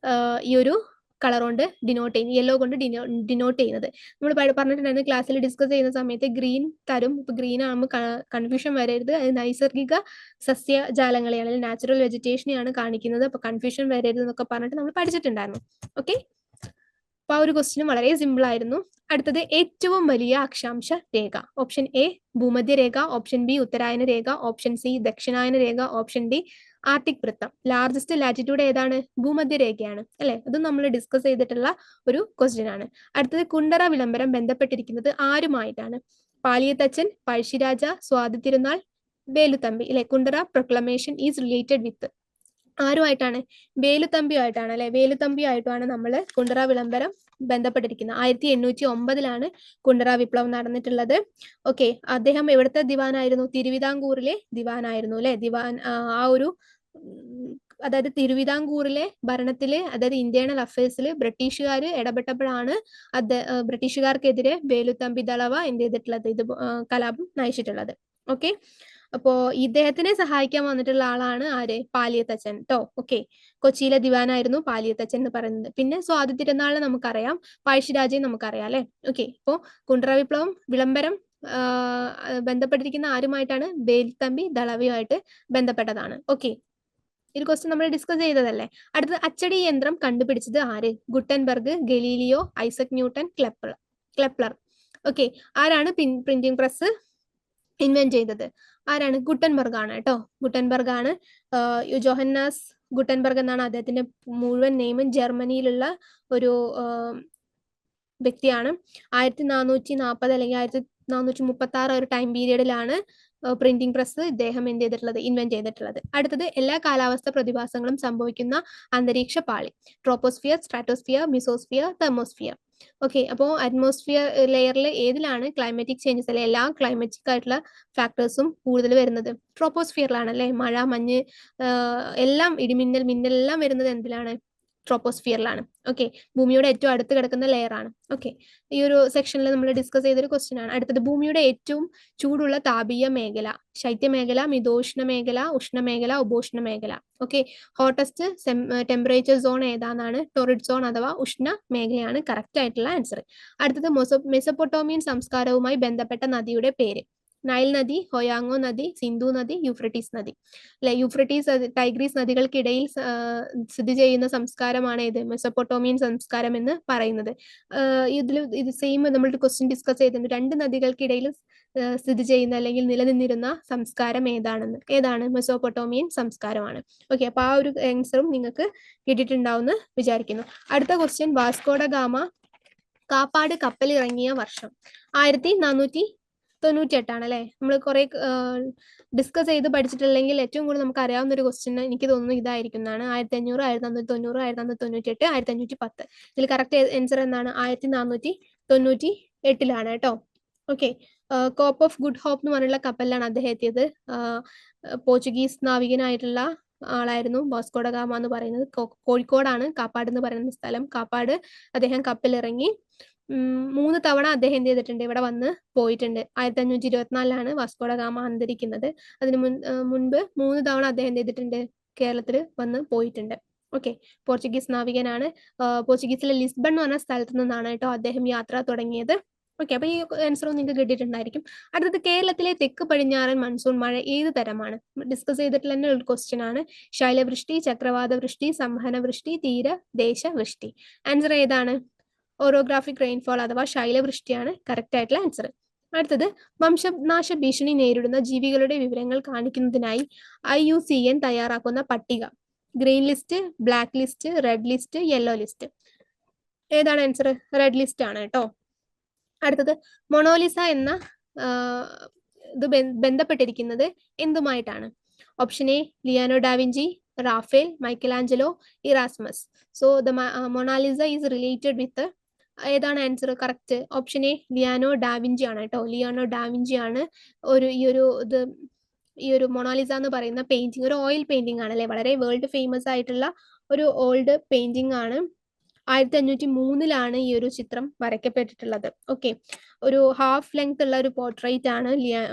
ഈ ഒരു കളർ കൊണ്ട് ഡിനോട്ട് ചെയ്യുന്നത്, യെല്ലോ കൊണ്ട് ഡിനോട്ട് ചെയ്യുന്നത്. നമ്മൾ പറഞ്ഞിട്ടുണ്ടായിരുന്നു ക്ലാസ്സിൽ ഡിസ്കസ് ചെയ്യുന്ന സമയത്ത് ഗ്രീൻ തരും. ഇപ്പൊ ഗ്രീൻ ആകുമ്പോൾ കൺഫ്യൂഷൻ വരരുത്. അത് നൈസർഗിക സസ്യജാലങ്ങളെ അല്ലെങ്കിൽ നാച്ചുറൽ വെജിറ്റേഷനെയാണ് കാണിക്കുന്നത്. അപ്പൊ കൺഫ്യൂഷൻ വരരുത് എന്നൊക്കെ പറഞ്ഞിട്ട് നമ്മൾ പഠിച്ചിട്ടുണ്ടായിരുന്നു. ഓക്കെ, അപ്പൊ ആ ഒരു ക്വസ്റ്റ്യൻ വളരെ സിമ്പിൾ ആയിരുന്നു. അടുത്തത്, ഏറ്റവും വലിയ അക്ഷാംശ രേഖ? ഓപ്ഷൻ എ ഭൂമധ്യരേഖ, ഓപ്ഷൻ ബി ഉത്തരായന രേഖ, ഓപ്ഷൻ സി ദക്ഷിണായന രേഖ, ഓപ്ഷൻ ഡി ആർട്ടിക് വൃത്തം. ലാർജസ്റ്റ് ലാറ്റിറ്റ്യൂഡ് ഏതാണ്? ഭൂമധ്യരേഖയാണ് അല്ലെ. അതും നമ്മൾ ഡിസ്കസ് ചെയ്തിട്ടുള്ള ഒരു ക്വസ്റ്റ്യൻ ആണ്. അടുത്തത്, കുണ്ടറ വിളംബരം ബന്ധപ്പെട്ടിരിക്കുന്നത് ആരുമായിട്ടാണ്? പാലിയത്തച്ഛൻ, പഴശ്ശിരാജ, സ്വാതി തിരുനാൾ, വേലുത്തമ്പി അല്ലെ. Kundara proclamation is related with ആരുമായിട്ടാണ്? വേലുത്തമ്പിയുമായിട്ടാണ് അല്ലെ. വേലുത്തമ്പിയുമായിട്ടാണ് നമ്മൾ കുണ്ടറ വിളംബരം ബന്ധപ്പെട്ടിരിക്കുന്നത്. 1809 കുണ്ടറ വിപ്ലവം നടന്നിട്ടുള്ളത്. ഓക്കെ, അദ്ദേഹം എവിടുത്തെ ദിവാനായിരുന്നു? തിരുവിതാംകൂറിലെ ദിവാനായിരുന്നു അല്ലെ. ദിവാൻ ആ ഒരു അതായത് തിരുവിതാംകൂറിലെ ഭരണത്തില്, അതായത് ഇന്റേണൽ അഫയേഴ്സിൽ ബ്രിട്ടീഷുകാർ ഇടപെട്ടപ്പോഴാണ് ബ്രിട്ടീഷുകാർക്കെതിരെ വേലുത്തമ്പി ദളവ എന്ത് ചെയ്തിട്ടുള്ളത്? ഇത് കലാപം നയിച്ചിട്ടുള്ളത്. ഓക്കെ, അപ്പോ ഇദ്ദേഹത്തിനെ സഹായിക്കാൻ വന്നിട്ടുള്ള ആളാണ് ആര്? പാലിയത്തച്ഛൻ ട്ടോ. ഓക്കെ, കൊച്ചിയിലെ ദിവാനായിരുന്നു പാലിയത്തച്ഛൻ എന്ന് പറയുന്നത്. പിന്നെ സ്വാതി തിരുനാളിനെ നമുക്കറിയാം, പഴശ്ശിരാജയെ നമുക്കറിയാം അല്ലെ. ഓക്കെ, ഇപ്പോ കുണ്ടറ വിപ്ലവം വിളംബരം ബന്ധപ്പെട്ടിരിക്കുന്ന ആരുമായിട്ടാണ്? വേലുത്തമ്പി ദളവയുമായിട്ട് ബന്ധപ്പെട്ടതാണ്. ഓക്കെ, ഒരു ക്വസ്റ്റ്യൻ നമ്മൾ ഡിസ്കസ് ചെയ്തതല്ലേ. അടുത്തത്, അച്ചടി യന്ത്രം കണ്ടുപിടിച്ചത് ആര്? Gutenberg, Galileo, Isaac Newton, Kepler. Kepler. Okay, ആരാണ് പ്രിന്റിംഗ് പ്രസ് ഇൻവെന്റ് ചെയ്തത്? ആരാണ്? ഗുട്ടൻബർഗ് ആണ് കേട്ടോ. ഗുട്ടൻബർഗ് ആണ്. ജോഹന്നാസ് ഗുട്ടൻബർഗ് എന്നാണ് അദ്ദേഹത്തിന്റെ മുഴുവൻ നെയിം. ജർമ്മനിയിലുള്ള ഒരു വ്യക്തിയാണ്. 1440 അല്ലെങ്കിൽ 1436 ഒരു ടൈം പീരീഡിലാണ് പ്രിന്റിംഗ് പ്രസ് ഇദ്ദേഹം എന്ത് ചെയ്തിട്ടുള്ളത്? ഇൻവെന്റ് ചെയ്തിട്ടുള്ളത്. അടുത്തത്, എല്ലാ കാലാവസ്ഥ പ്രതിഭാസങ്ങളും സംഭവിക്കുന്ന അന്തരീക്ഷ പാളി. Troposphere, stratosphere, mesosphere, thermosphere. Okay, അപ്പോൾ അറ്റ്മോസ്ഫിയർ ലെയറിൽ ഏതിലാണ് ക്ലൈമാറ്റിക് ചേഞ്ചസ് അല്ലെ എല്ലാ ക്ലൈമാറ്റിക് ആയിട്ടുള്ള ഫാക്ടേഴ്സും കൂടുതൽ വരുന്നത്? ട്രോപ്പോസ്ഫിയറിലാണ് അല്ലേ. മഴ, മഞ്ഞ്, എല്ലാം, ഇടിമിന്നൽ, മിന്നൽ എല്ലാം വരുന്നത് എന്തിലാണ്? ട്രോപ്പോസ്ഫിയറിലാണ്. ഓക്കെ, ഭൂമിയുടെ ഏറ്റവും അടുത്ത് കിടക്കുന്ന ലെയർ ആണ്. ഓക്കെ, ഈ ഒരു സെക്ഷനിൽ നമ്മൾ ഡിസ്കസ് ചെയ്തൊരു ക്വസ്റ്റ്യൻ ആണ്. അടുത്തത്, ഭൂമിയുടെ ഏറ്റവും ചൂടുള്ള താപീയ മേഖല. ശൈത്യമേഖല, മിതോഷ്ണ മേഖല, ഉഷ്ണമേഖല, ഉപോഷ്ണ മേഖല. ഓക്കെ, ഹോട്ടസ്റ്റ് ടെമ്പറേച്ചർ സോൺ ഏതാണെന്നാണ്? ടോറിഡ് സോൺ അഥവാ ഉഷ്ണ മേഖലയാണ് കറക്റ്റ് ആയിട്ടുള്ള ആൻസർ. അടുത്തത്, മെസൊപ്പൊട്ടോമിയൻ സംസ്കാരവുമായി ബന്ധപ്പെട്ട നദിയുടെ പേര്. നൈൽ നദി, ഹൊയാങ്ങോ നദി, സിന്ധു നദി, യൂഫ്രട്ടീസ് നദി. അല്ലെ, യൂഫ്രട്ടീസ്, ടൈഗ്രീസ് നദികൾക്കിടയിൽ സ്ഥിതി ചെയ്യുന്ന സംസ്കാരമാണ് ഏത്? മെസൊപ്പൊട്ടോമിയൻ സംസ്കാരം എന്ന് പറയുന്നത്. ഇത് സെയിം നമ്മൾ ക്വസ്റ്റ്യൻ ഡിസ്കസ് ചെയ്തിട്ടുണ്ട്. രണ്ട് നദികൾക്കിടയിൽ സ്ഥിതി ചെയ്യുന്ന അല്ലെങ്കിൽ നിലനിന്നിരുന്ന സംസ്കാരം ഏതാണ്? മെസോപ്പൊട്ടോമിയൻ സംസ്കാരമാണ്. ഓക്കെ, അപ്പൊ ആ ഒരു ആൻസറും നിങ്ങൾക്ക് കിട്ടിയിട്ടുണ്ടാവുമെന്ന് വിചാരിക്കുന്നു. അടുത്ത ക്വസ്റ്റ്യൻ, വാസ്കോഡ ഗാമ കാപ്പാട് കപ്പൽ ഇറങ്ങിയ വർഷം 1498 അല്ലെ. നമ്മൾ കുറെ ഡിസ്കസ് ചെയ്ത് പഠിച്ചിട്ടില്ലെങ്കിൽ ഏറ്റവും കൂടുതൽ നമുക്ക് അറിയാവുന്ന ഒരു ക്വസ്റ്റ്യൻ എനിക്ക് തോന്നുന്നു ഇതായിരിക്കുന്നതാണ്. 1500, 1490, 1498, 1510. ഇതിൽ കറക്റ്റ് ആൻസർ എന്നാണ്? 1498 കേട്ടോ. Okay, cape of good hope എന്ന് പറഞ്ഞുള്ള കപ്പലിലാണ് അദ്ദേഹം എത്തിയത്. പോർച്ചുഗീസ് നാവികനായിട്ടുള്ള ആളായിരുന്നു വാസ്കോഡ ഗാമ എന്ന് പറയുന്നത്. കോഴിക്കോടാണ് കാപ്പാട് എന്ന് പറയുന്ന സ്ഥലം. കാപ്പാട് അദ്ദേഹം കപ്പലിറങ്ങി 3 തവണ അദ്ദേഹം എന്ത് ചെയ്തിട്ടുണ്ട്? ഇവിടെ വന്ന് പോയിട്ടുണ്ട്. 1524 വാസ്കോഡ ഗാമ അന്തരിക്കുന്നത്. അതിന് മുൻപ് 3 തവണ അദ്ദേഹം എന്ത് ചെയ്തിട്ടുണ്ട്? കേരളത്തിൽ വന്ന് പോയിട്ടുണ്ട്. ഓക്കെ, പോർച്ചുഗീസ് നാവികനാണ്. പോർച്ചുഗീസിലെ ലിസ്ബൺ എന്ന് പറഞ്ഞ സ്ഥലത്ത് നിന്നാണ് കേട്ടോ അദ്ദേഹം യാത്ര തുടങ്ങിയത്. ഓക്കെ, അപ്പൊ ഈ ആൻസറും നിങ്ങൾക്ക് കിട്ടിയിട്ടുണ്ടായിരിക്കും. അടുത്തത്, കേരളത്തിലെ തെക്ക് പടിഞ്ഞാറൻ മൺസൂൺ മഴ ഏത് തരമാണ്? ഡിസ്കസ് ചെയ്തിട്ടുള്ള തന്നെ ഒരു ക്വസ്റ്റ്യൻ ആണ്. ശൈലവൃഷ്ടി, ചക്രവാത വൃഷ്ടി, സംവഹന വൃഷ്ടി, തീരദേശ വൃഷ്ടി. ആൻസർ ഏതാണ്? ഓറോഗ്രാഫിക് റെയിൻഫോൾ അഥവാ ശൈലവൃഷ്ടിയാണ് കറക്റ്റ് ആയിട്ടുള്ള ആൻസർ. അടുത്തത്, വംശനാശ ഭീഷണി നേരിടുന്ന ജീവികളുടെ വിവരങ്ങൾ കാണിക്കുന്നതിനായി IUCN തയ്യാറാക്കുന്ന പട്ടിക. Green list, black list, red list, yellow list. ഏതാണ് ആൻസർ? റെഡ് ലിസ്റ്റ് ആണ് കേട്ടോ. അടുത്തത്, മൊണോലിസ എന്ന ഇത് ബന്ധപ്പെട്ടിരിക്കുന്നത് എന്തുമായിട്ടാണ്? Option A, Leonardo da Vinci, Raphael, Michelangelo, Erasmus. So the Mona Lisa is related with, ഏതാണ് answer? Correct option A, Leonardo da Vinci ആണ് കേട്ടോ. ലിയാനോ ഡാവിഞ്ചി ആണ് ഈ ഒരു മൊണാലിസ എന്ന് പറയുന്ന പെയിന്റിങ്. ഒരു ഓയിൽ പെയിന്റിംഗ് ആണ് അല്ലെ. വളരെ വേൾഡ് ഫേമസ് ആയിട്ടുള്ള ഒരു ഓൾഡ് പെയിന്റിംഗ് ആണ്. 1503 ഈ ഒരു ചിത്രം വരയ്ക്കപ്പെട്ടിട്ടുള്ളത്. ഓക്കെ, ഒരു ഹാഫ് ലെങ്ത് ഉള്ള ഒരു പോർട്രേറ്റ് ആണ്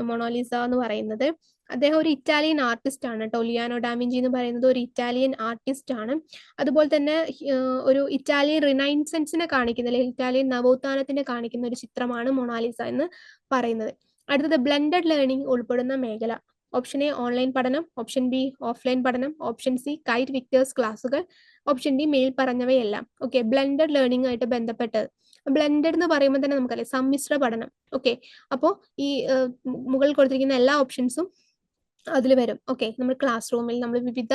മൊണാലിസ എന്ന് പറയുന്നത്. അദ്ദേഹം ഒരു ഇറ്റാലിയൻ ആർട്ടിസ്റ്റ് ആണ് കേട്ടോ. ലിയാനോ ഡാവിഞ്ചി എന്ന് പറയുന്നത് ഒരു ഇറ്റാലിയൻ ആർട്ടിസ്റ്റ് ആണ്. അതുപോലെ തന്നെ ഒരു ഇറ്റാലിയൻ റിനൈസൻസിനെ കാണിക്കുന്ന, അല്ലെങ്കിൽ ഇറ്റാലിയൻ നവോത്ഥാനത്തിനെ കാണിക്കുന്ന ഒരു ചിത്രമാണ് മൊണാലിസ എന്ന് പറയുന്നത്. അടുത്തത്, ബ്ലെൻഡഡ് ലേണിംഗ് ഉൾപ്പെടുന്ന മേഖല. ഓപ്ഷൻ എ, ഓൺലൈൻ പഠനം. ഓപ്ഷൻ ബി, ഓഫ്ലൈൻ പഠനം. ഓപ്ഷൻ സി, കൈറ്റ് വിക്ടേഴ്സ് ക്ലാസുകൾ. ഓപ്ഷൻ ഡി, മേൽ പറഞ്ഞവയെല്ലാം. ഓക്കെ, ബ്ലെൻഡഡ് ലേണിംഗ് ആയിട്ട് ബന്ധപ്പെട്ടത്. ബ്ലെൻഡഡ് എന്ന് പറയുമ്പോൾ തന്നെ നമുക്കറിയാം സമ്മിശ്ര പഠനം. ഓക്കെ, അപ്പോൾ ഈ മുകളിൽ കൊടുത്തിരിക്കുന്ന എല്ലാ ഓപ്ഷൻസും അതിൽ വരും. ഓക്കെ, നമ്മൾ ക്ലാസ് റൂമിൽ നമ്മൾ വിവിധ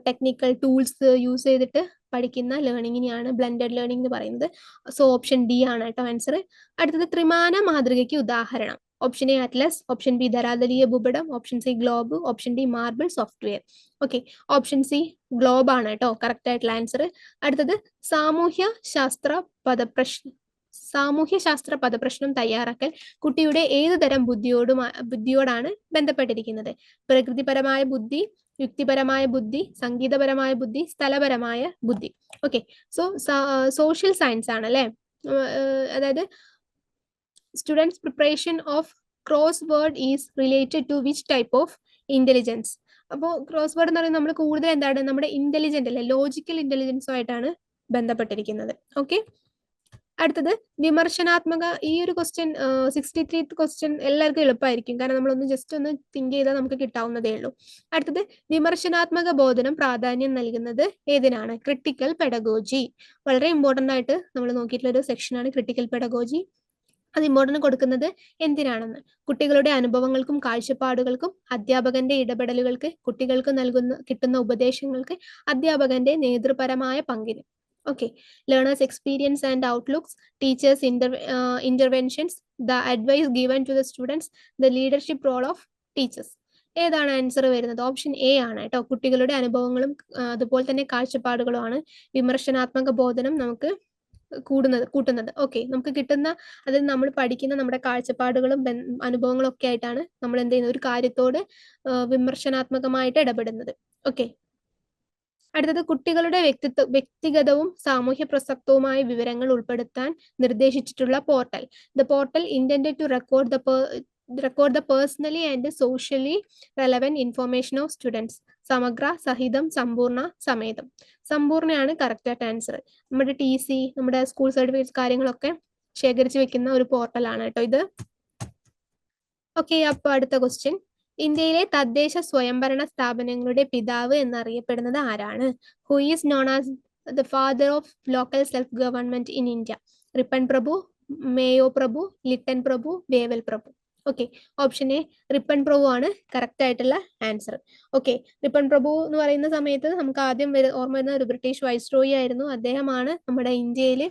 ടെക്നിക്കൽ ടൂൾസ് യൂസ് ചെയ്തിട്ട് പഠിക്കുന്ന ലേണിങ്ങിനെയാണ് ബ്ലെൻഡഡ് ലേണിംഗ് എന്ന് പറയുന്നത്. സോ ഓപ്ഷൻ ഡി ആണ് കേട്ടോ ആൻസർ. അടുത്തത്, ത്രിമാന മാതൃകയ്ക്ക് ഉദാഹരണം. Option A, atlas. Option B, ധരാതലീയ ഭൂപടം. Option C, globe. Option D, marble software. Okay, option C, globe ആണ് കേട്ടോ കറക്റ്റ് ആയിട്ടുള്ള ആൻസർ. അടുത്തത്, സാമൂഹ്യ ശാസ്ത്ര പദപ്രശ്നം തയ്യാറാക്കൽ കുട്ടിയുടെ ഏത് തരം ബുദ്ധിയോടാണ് ബന്ധപ്പെട്ടിരിക്കുന്നത്? പ്രകൃതിപരമായ ബുദ്ധി, യുക്തിപരമായ ബുദ്ധി, സംഗീതപരമായ ബുദ്ധി, സ്ഥലപരമായ ബുദ്ധി. ഓക്കെ, സോ സോഷ്യൽ സയൻസ് ആണ് അല്ലെ. അതായത് students preparation of crossword is related to which type of intelligence. അപ്പോൾ ക്രോസ് വേർഡ് എന്ന് പറയുന്നത് നമ്മൾ കൂടുതൽ എന്താണ്? നമ്മുടെ ഇന്റലിജന്റ് അല്ലെ, ലോജിക്കൽ ഇന്റലിജൻസുമായിട്ടാണ് ബന്ധപ്പെട്ടിരിക്കുന്നത്. ഓക്കെ, അടുത്തത് വിമർശനാത്മക. ഈ ഒരു ക്വസ്റ്റ്യൻ 63th ക്വസ്റ്റ്യൻ എല്ലാവർക്കും എളുപ്പമായിരിക്കും, കാരണം നമ്മളൊന്ന് ജസ്റ്റ് ഒന്ന് തിങ്ക് ചെയ്താൽ നമുക്ക് കിട്ടാവുന്നതേ ഉള്ളൂ. അടുത്തത് വിമർശനാത്മക ബോധനം പ്രാധാന്യം നൽകുന്നത് ഏതിനാണ്? Critical pedagogy. വളരെ ഇമ്പോർട്ടൻ്റ് ആയിട്ട് നമ്മൾ നോക്കിയിട്ടുള്ള ഒരു സെക്ഷനാണ് ക്രിട്ടിക്കൽ പെഡഗോജി. അത് ഇമ്പോർട്ടൻ്റ് കൊടുക്കുന്നത് എന്തിനാണെന്ന്, കുട്ടികളുടെ അനുഭവങ്ങൾക്കും കാഴ്ചപ്പാടുകൾക്കും അധ്യാപകന്റെ ഇടപെടലുകൾക്ക്, കുട്ടികൾക്ക് കിട്ടുന്ന ഉപദേശങ്ങൾക്ക് അധ്യാപകന്റെ നേതൃപരമായ പങ്കിന്. Okay, learners experience and outlooks, teachers interventions, the advice given to the students, the leadership role of teachers. ഏതാണ് ആൻസർ വരുന്നത്? ഓപ്ഷൻ എ ആണ് കേട്ടോ. കുട്ടികളുടെ അനുഭവങ്ങളും അതുപോലെ തന്നെ കാഴ്ചപ്പാടുകളുമാണ് വിമർശനാത്മക ബോധനം നമുക്ക് കൂട്ടുന്നത്. ഓക്കെ, നമുക്ക് കിട്ടുന്ന, അതായത് നമ്മൾ പഠിക്കുന്ന നമ്മുടെ കാഴ്ചപ്പാടുകളും അനുഭവങ്ങളും ഒക്കെ ആയിട്ടാണ് നമ്മൾ എന്ത് ചെയ്യുന്നത്, ഒരു കാര്യത്തോട് വിമർശനാത്മകമായിട്ട് ഇടപെടുന്നത്. ഓക്കെ, അടുത്തത് കുട്ടികളുടെ വ്യക്തിഗതവും സാമൂഹ്യ പ്രസക്തവുമായ വിവരങ്ങൾ ഉൾപ്പെടുത്താൻ നിർദ്ദേശിച്ചിട്ടുള്ള portal. The portal intended to record the personally and socially relevant information of students. സമഗ്ര, സഹിതം, സമ്പൂർണ്ണ, സമേതം. സമ്പൂർണ്ണയാണ് കറക്റ്റ് ആയിട്ട് ആൻസർ. നമ്മുടെ TC, നമ്മുടെ സ്കൂൾ സർട്ടിഫിക്കറ്റ് കാര്യങ്ങളൊക്കെ ശേഖരിച്ച് വെക്കുന്ന ഒരു പോർട്ടലാണ് കേട്ടോ ഇത്. ഓക്കെ, അപ്പൊ അടുത്ത ക്വസ്റ്റ്യൻ. ഇന്ത്യയിലെ തദ്ദേശ സ്വയംഭരണ സ്ഥാപനങ്ങളുടെ പിതാവ് എന്നറിയപ്പെടുന്നത് ആരാണ്? Who is known as the father of local self government in India? Ripon പ്രഭു, മേയോ പ്രഭു, ലിട്ടൻ പ്രഭു, വേവൽ പ്രഭു. ഓക്കെ, ഓപ്ഷൻ എ റിപ്പൺ പ്രഭു ആണ് കറക്റ്റ് ആയിട്ടുള്ള ആൻസർ. ഓക്കെ, റിപ്പൺ പ്രഭു എന്ന് പറയുന്ന സമയത്ത് നമുക്ക് ആദ്യം ഓർമ്മ വരുന്ന ഒരു ബ്രിട്ടീഷ് വൈസ്രോയി ആയിരുന്നു. അദ്ദേഹമാണ് നമ്മുടെ ഇന്ത്യയിൽ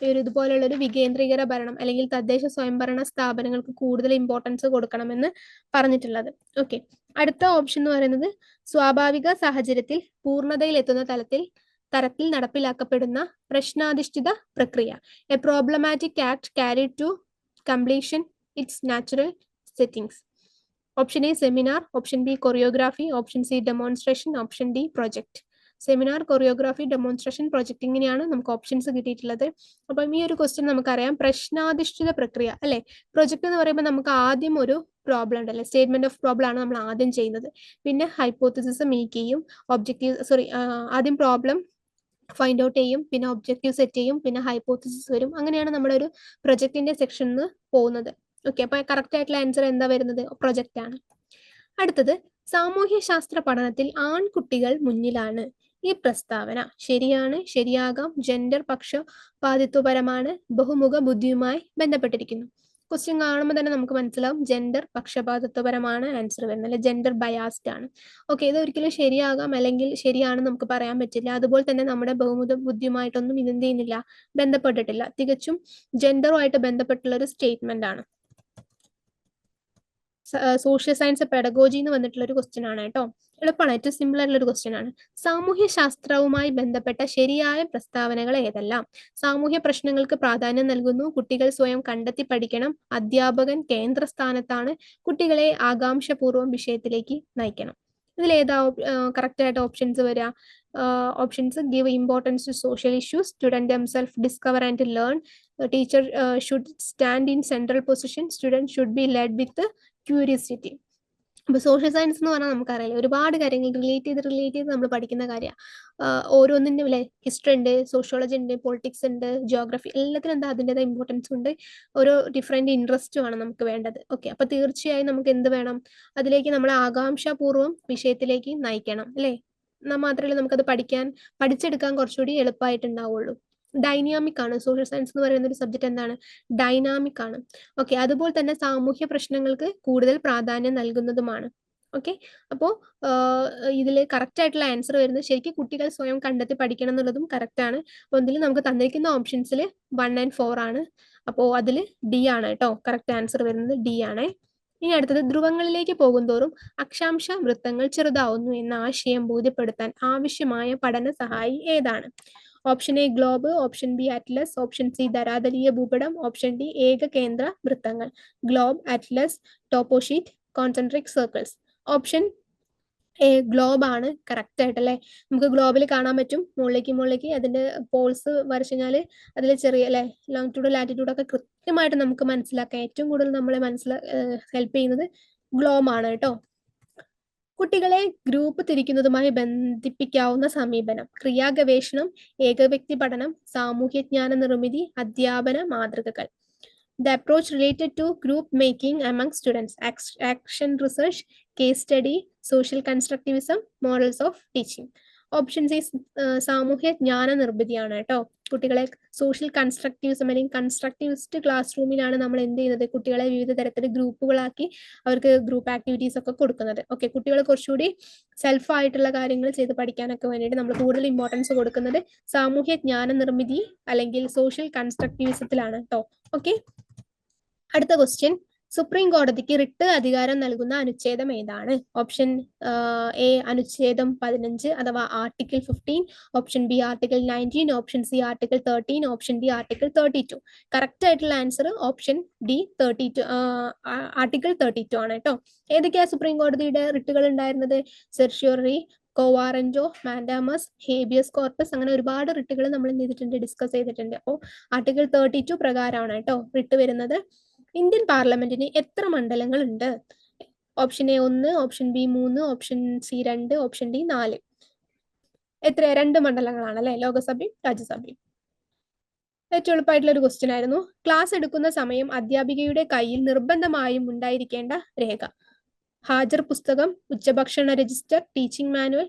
ഒരു ഇതുപോലുള്ള ഒരു വികേന്ദ്രീകര ഭരണം അല്ലെങ്കിൽ തദ്ദേശ സ്വയംഭരണ സ്ഥാപനങ്ങൾക്ക് കൂടുതൽ ഇമ്പോർട്ടൻസ് കൊടുക്കണമെന്ന് പറഞ്ഞിട്ടുള്ളത്. ഓക്കെ, അടുത്ത ഓപ്ഷൻ എന്ന് പറയുന്നത് സ്വാഭാവിക സാഹചര്യത്തിൽ പൂർണ്ണതയിൽ എത്തുന്ന തരത്തിൽ നടപ്പിലാക്കപ്പെടുന്ന പ്രശ്നാധിഷ്ഠിത പ്രക്രിയ. A problematic act carried to completion its natural settings. Option A seminar, option B choreography, option C demonstration, option D project. Seminar, choreography, demonstration, project, ഇങ്ങനെയാണ് നമുക്ക് ഓപ്ഷൻസ് കിട്ടിയിട്ടുള്ളത്. അപ്പം ഈ ഒരു ക്വസ്റ്റ്യൻ നമുക്കറിയാം, പ്രശ്നാധിഷ്ഠിത പ്രക്രിയ അല്ലെ. പ്രൊജക്ട് എന്ന് പറയുമ്പോൾ നമുക്ക് ആദ്യം ഒരു പ്രോബ്ലം ഉണ്ടല്ലേ, സ്റ്റേറ്റ്മെന്റ് ഓഫ് പ്രോബ്ലം ആണ് നമ്മൾ ആദ്യം ചെയ്യുന്നത്. പിന്നെ ഹൈപ്പോത്തസിസ് മേക്ക് ചെയ്യും, ആദ്യം പ്രോബ്ലം ഫൈൻഡ് ഔട്ട് ചെയ്യും, പിന്നെ ഒബ്ജക്റ്റീവ് സെറ്റ് ചെയ്യും, പിന്നെ ഹൈപ്പോത്തസിസ് വരും. അങ്ങനെയാണ് നമ്മുടെ ഒരു പ്രൊജക്ടിന്റെ സെക്ഷനിൽ പോകുന്നത്. ഓക്കെ, അപ്പൊ കറക്റ്റ് ആയിട്ടുള്ള ആൻസർ എന്താ വരുന്നത്? പ്രൊജക്റ്റ് ആണ്. അടുത്തത് സാമൂഹ്യ ശാസ്ത്ര പഠനത്തിൽ ആൺകുട്ടികൾ മുന്നിലാണ്. ഈ പ്രസ്താവന ശരിയാണ്, ശരിയാകാം, ജെൻഡർ പക്ഷപാതിത്വപരമാണ്, ബഹുമുഖ ബുദ്ധിയുമായി ബന്ധപ്പെട്ടിരിക്കുന്നു. ക്വസ്റ്റ്യൻ കാണുമ്പോൾ തന്നെ നമുക്ക് മനസ്സിലാവും ജെൻഡർ പക്ഷപാതിത്വപരമാണ് ആൻസർ വരുന്നത്, അല്ലെ ജെൻഡർ ബയാസ്ഡ് ആണ്. ഓക്കെ, ഇത് ഒരിക്കലും ശരിയാകാം അല്ലെങ്കിൽ ശരിയാണെന്ന് നമുക്ക് പറയാൻ പറ്റില്ല. അതുപോലെ തന്നെ നമ്മുടെ ബഹുമുഖ ബുദ്ധിയുമായിട്ടൊന്നും ഇതെന്ത് ചെയ്യുന്നില്ല, ബന്ധപ്പെട്ടിട്ടില്ല. തികച്ചും ജെൻഡറുമായിട്ട് ബന്ധപ്പെട്ടുള്ള ഒരു സ്റ്റേറ്റ്മെന്റ് ആണ്. സോഷ്യൽ സയൻസ് പെഡഗോജി എന്ന് വന്നിട്ടുള്ള ഒരു ക്വസ്റ്റ്യൻ ആണ് കേട്ടോ. എളുപ്പമാണ്, ഏറ്റവും സിമ്പിൾ ആയിട്ടുള്ള ഒരു ക്വസ്റ്റ്യൻ ആണ്. സാമൂഹ്യ ശാസ്ത്രവുമായി ബന്ധപ്പെട്ട ശരിയായ പ്രസ്താവനകൾ ഏതെല്ലാം? സാമൂഹ്യ പ്രശ്നങ്ങൾക്ക് പ്രാധാന്യം നൽകുന്നു, കുട്ടികൾ സ്വയം കണ്ടെത്തി പഠിക്കണം, അധ്യാപകൻ കേന്ദ്രസ്ഥാനത്താണ്, കുട്ടികളെ ആകാംക്ഷപൂർവ്വം വിഷയത്തിലേക്ക് നയിക്കണം. ഇതിലേതാ കറക്റ്റ് ആയിട്ട് ഓപ്ഷൻസ് വരിക? Options: give importance to social issues, student themself discover and learn, teacher should stand in central position, student should be led with curiosity. അപ്പൊ സോഷ്യൽ സയൻസ് എന്ന് പറഞ്ഞാൽ നമുക്കറിയാം ഒരുപാട് കാര്യങ്ങൾ റിലേറ്റ് ചെയ്ത് നമ്മൾ പഠിക്കുന്ന കാര്യമാണ്. ഓരോന്നിൻ്റെ അല്ലെ, ഹിസ്റ്ററി ഉണ്ട്, സോഷ്യോളജി ഉണ്ട്, പൊളിറ്റിക്സ് ഉണ്ട്, ജിയോഗ്രഫി, എല്ലാത്തിനും എന്താ അതിൻ്റെതായ ഇമ്പോർട്ടൻസ് ഉണ്ട്. ഓരോ ഡിഫറെന്റ് ഇൻട്രസ്റ്റുമാണ് നമുക്ക് വേണ്ടത്. ഓക്കെ, അപ്പൊ തീർച്ചയായും നമുക്ക് എന്ത് വേണം? അതിലേക്ക് നമ്മളെ ആകാംക്ഷാപൂർവ്വം വിഷയത്തിലേക്ക് നയിക്കണം അല്ലേ. എന്നാൽ മാത്രമേ നമുക്കത് പഠിച്ചെടുക്കാൻ കുറച്ചുകൂടി എളുപ്പമായിട്ടുണ്ടാവുള്ളൂ. ഡൈനാമിക് ആണ് സോഷ്യൽ സയൻസ് എന്ന് പറയുന്ന ഒരു സബ്ജക്ട്. എന്താണ്? ഡൈനാമിക് ആണ്. ഓക്കെ, അതുപോലെ തന്നെ സാമൂഹ്യ പ്രശ്നങ്ങൾക്ക് കൂടുതൽ പ്രാധാന്യം നൽകുന്നതുമാണ്. ഓക്കെ, അപ്പോൾ ഇതിൽ കറക്റ്റ് ആയിട്ടുള്ള ആൻസർ വരുന്നത് ശരിക്കും കുട്ടികൾ സ്വയം കണ്ടെത്തി പഠിക്കണം എന്നുള്ളതും കറക്റ്റ് ആണ്. അപ്പോൾ ഇതിൽ നമുക്ക് തന്നിരിക്കുന്ന ഓപ്ഷൻസിൽ 1 and 4 ആണ്. അപ്പോൾ അതിൽ ഡി ആണ് കേട്ടോ കറക്റ്റ് ആൻസർ വരുന്നത്, ഡി ആണ്. ഇനി അടുത്തത്, ധ്രുവങ്ങളിലേക്ക് പോകുന്തോറും അക്ഷാംശ വൃത്തങ്ങൾ ചെറുതാവുന്നു എന്ന ആശയം ബോധ്യപ്പെടുത്താൻ ആവശ്യമായ പഠന സഹായി ഏതാണ്? Option A globe, option B atlas, option C ധരാതലീയ ഭൂപടം, ഓപ്ഷൻ ഡി ഏകകേന്ദ്ര വൃത്തങ്ങൾ. Globe, atlas, toposheet, concentric circles. Option A globe ആണ് കറക്റ്റ് ആയിട്ടല്ലേ. നമുക്ക് ഗ്ലോബിൽ കാണാൻ പറ്റും മുകളിലേക്ക് അതിന്റെ പോൾസ് വരച്ചു കഴിഞ്ഞാൽ അതിൽ ചെറിയ അല്ലെ ലോങ്ങിറ്റ്യൂഡ് ലാറ്റിറ്റ്യൂഡ് ഒക്കെ കൃത്യമായിട്ട് നമുക്ക് മനസ്സിലാക്കാം. ഏറ്റവും കൂടുതൽ നമ്മളെ ഹെൽപ്പ് ചെയ്യുന്നത് ഗ്ലോബ് ആണ് കേട്ടോ. കുട്ടികളെ ഗ്രൂപ്പ് തിരിക്കുന്നതുമായി ബന്ധിപ്പിക്കാവുന്ന സമീപനം: ക്രിയാഗവേഷണം, ഏകവ്യക്തി പഠനം, സാമൂഹ്യജ്ഞാന നിർമ്മിതി, അധ്യാപന മാതൃകകൾ. The approach related to group making among students, action research, case study, social constructivism, models of teaching. Option C സാമൂഹ്യ ജ്ഞാന നിർമ്മിതിയാണ് കേട്ടോ. കുട്ടികളെ സോഷ്യൽ കൺസ്ട്രക്റ്റിവിസം അല്ലെങ്കിൽ കൺസ്ട്രക്റ്റിവിസ്റ്റ് ക്ലാസ് റൂമിലാണ് നമ്മൾ എന്ത് ചെയ്യുന്നത്, കുട്ടികളെ വിവിധ തരത്തിൽ ഗ്രൂപ്പുകളാക്കി അവർക്ക് ഗ്രൂപ്പ് ആക്ടിവിറ്റീസ് ഒക്കെ കൊടുക്കുന്നത്. ഓക്കെ, കുട്ടികൾ കുറച്ചുകൂടി സെൽഫ് ആയിട്ടുള്ള കാര്യങ്ങൾ ചെയ്ത് പഠിക്കാനൊക്കെ വേണ്ടിയിട്ട് നമ്മൾ കൂടുതൽ ഇമ്പോർട്ടൻസ് കൊടുക്കുന്നത് സാമൂഹ്യ ജ്ഞാന നിർമ്മിതി അല്ലെങ്കിൽ സോഷ്യൽ കൺസ്ട്രക്റ്റിവിസത്തിലാണ് കേട്ടോ. ഓക്കെ, അടുത്ത ക്വസ്റ്റ്യൻ: സുപ്രീം കോടതിക്ക് റിട്ട് അധികാരം നൽകുന്ന അനുച്ഛേദം ഏതാണ്? ഓപ്ഷൻ എ അനുച്ഛേദം 15 അഥവാ article 15, option B article 19, option C article 13, option D article 32. Correct ആയിട്ടുള്ള ആൻസർ ഓപ്ഷൻ ഡി 32, ആർട്ടിക്കിൾ 32 ആണ് കേട്ടോ. ഏതൊക്കെയാ സുപ്രീം കോടതിയുടെ റിട്ടുകൾ ഉണ്ടായിരുന്നത്? സെർഷ്യോറി, കോവാറന്റോ, മാൻഡാമസ്, ഹേബിയസ് കോർപ്പസ്, അങ്ങനെ ഒരുപാട് റിട്ടുകൾ നമ്മൾ എന്ത് ചെയ്തിട്ടുണ്ട്, ഡിസ്കസ് ചെയ്തിട്ടുണ്ട്. അപ്പോൾ ആർട്ടിക്കിൾ 32 പ്രകാരമാണ് കേട്ടോ റിട്ട് വരുന്നത്. ഇന്ത്യൻ പാർലമെന്റിന് എത്ര മണ്ഡലങ്ങൾ ഉണ്ട്? Option A 1, option B 3, option C 2, option D 4. എത്ര? 2 മണ്ഡലങ്ങളാണ് അല്ലെ, ലോകസഭയും രാജ്യസഭയും. ഏറ്റവും എളുപ്പമായിട്ടുള്ള ഒരു ക്വസ്റ്റ്യൻ ആയിരുന്നു. ക്ലാസ് എടുക്കുന്ന സമയം അധ്യാപികയുടെ കയ്യിൽ നിർബന്ധമായും ഉണ്ടായിരിക്കേണ്ട രേഖ: ഹാജർ പുസ്തകം, ഉച്ചഭക്ഷണ register, teaching manual,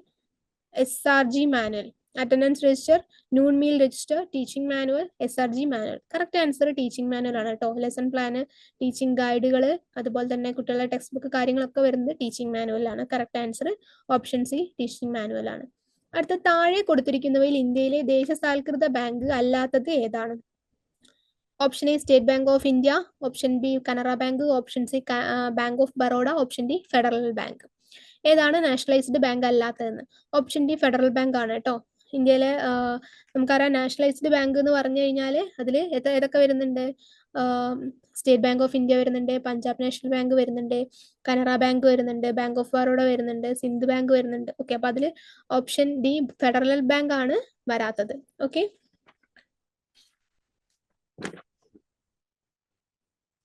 SRG manual. Attendance register, noon meal register, teaching manual, SRG manual. Correct answer teaching manual ആണ് കേട്ടോ. ലെസൺ പ്ലാന്, ടീച്ചിങ് ഗൈഡുകൾ, അതുപോലെ തന്നെ കുട്ടികളുടെ ടെക്സ്റ്റ് ബുക്ക് കാര്യങ്ങളൊക്കെ വരുന്നത് ടീച്ചിങ് മാനുവലാണ്. Correct answer option C teaching manual ആണ്. അടുത്ത താഴെ കൊടുത്തിരിക്കുന്നവയിൽ ഇന്ത്യയിലെ ദേശസാൽകൃത ബാങ്ക് അല്ലാത്തത് ഏതാണ്? Option A State Bank of India, option B Canara Bank, option C Bank of Baroda, option D Federal Bank. ഏതാണ് നാഷണലൈസ്ഡ് ബാങ്ക് അല്ലാത്തതെന്ന്? ഓപ്ഷൻ ഡി ഫെഡറൽ ബാങ്ക് ആണ് കേട്ടോ. ഇന്ത്യയിലെ നമുക്കറിയാം നാഷണലൈസ്ഡ് ബാങ്ക് എന്ന് പറഞ്ഞു കഴിഞ്ഞാൽ അതിൽ ഏതൊക്കെ വരുന്നുണ്ട്? സ്റ്റേറ്റ് ബാങ്ക് ഓഫ് ഇന്ത്യ വരുന്നുണ്ട്, പഞ്ചാബ് നാഷണൽ ബാങ്ക് വരുന്നുണ്ട്, കനറ ബാങ്ക് വരുന്നുണ്ട്, ബാങ്ക് ഓഫ് ബറോഡ വരുന്നുണ്ട്, സിന്ധ് ബാങ്ക് വരുന്നുണ്ട്. ഓക്കെ, അപ്പൊ അതിൽ ഓപ്ഷൻ ഡി ഫെഡറൽ ബാങ്ക് ആണ് വരാത്തത്. ഓക്കെ,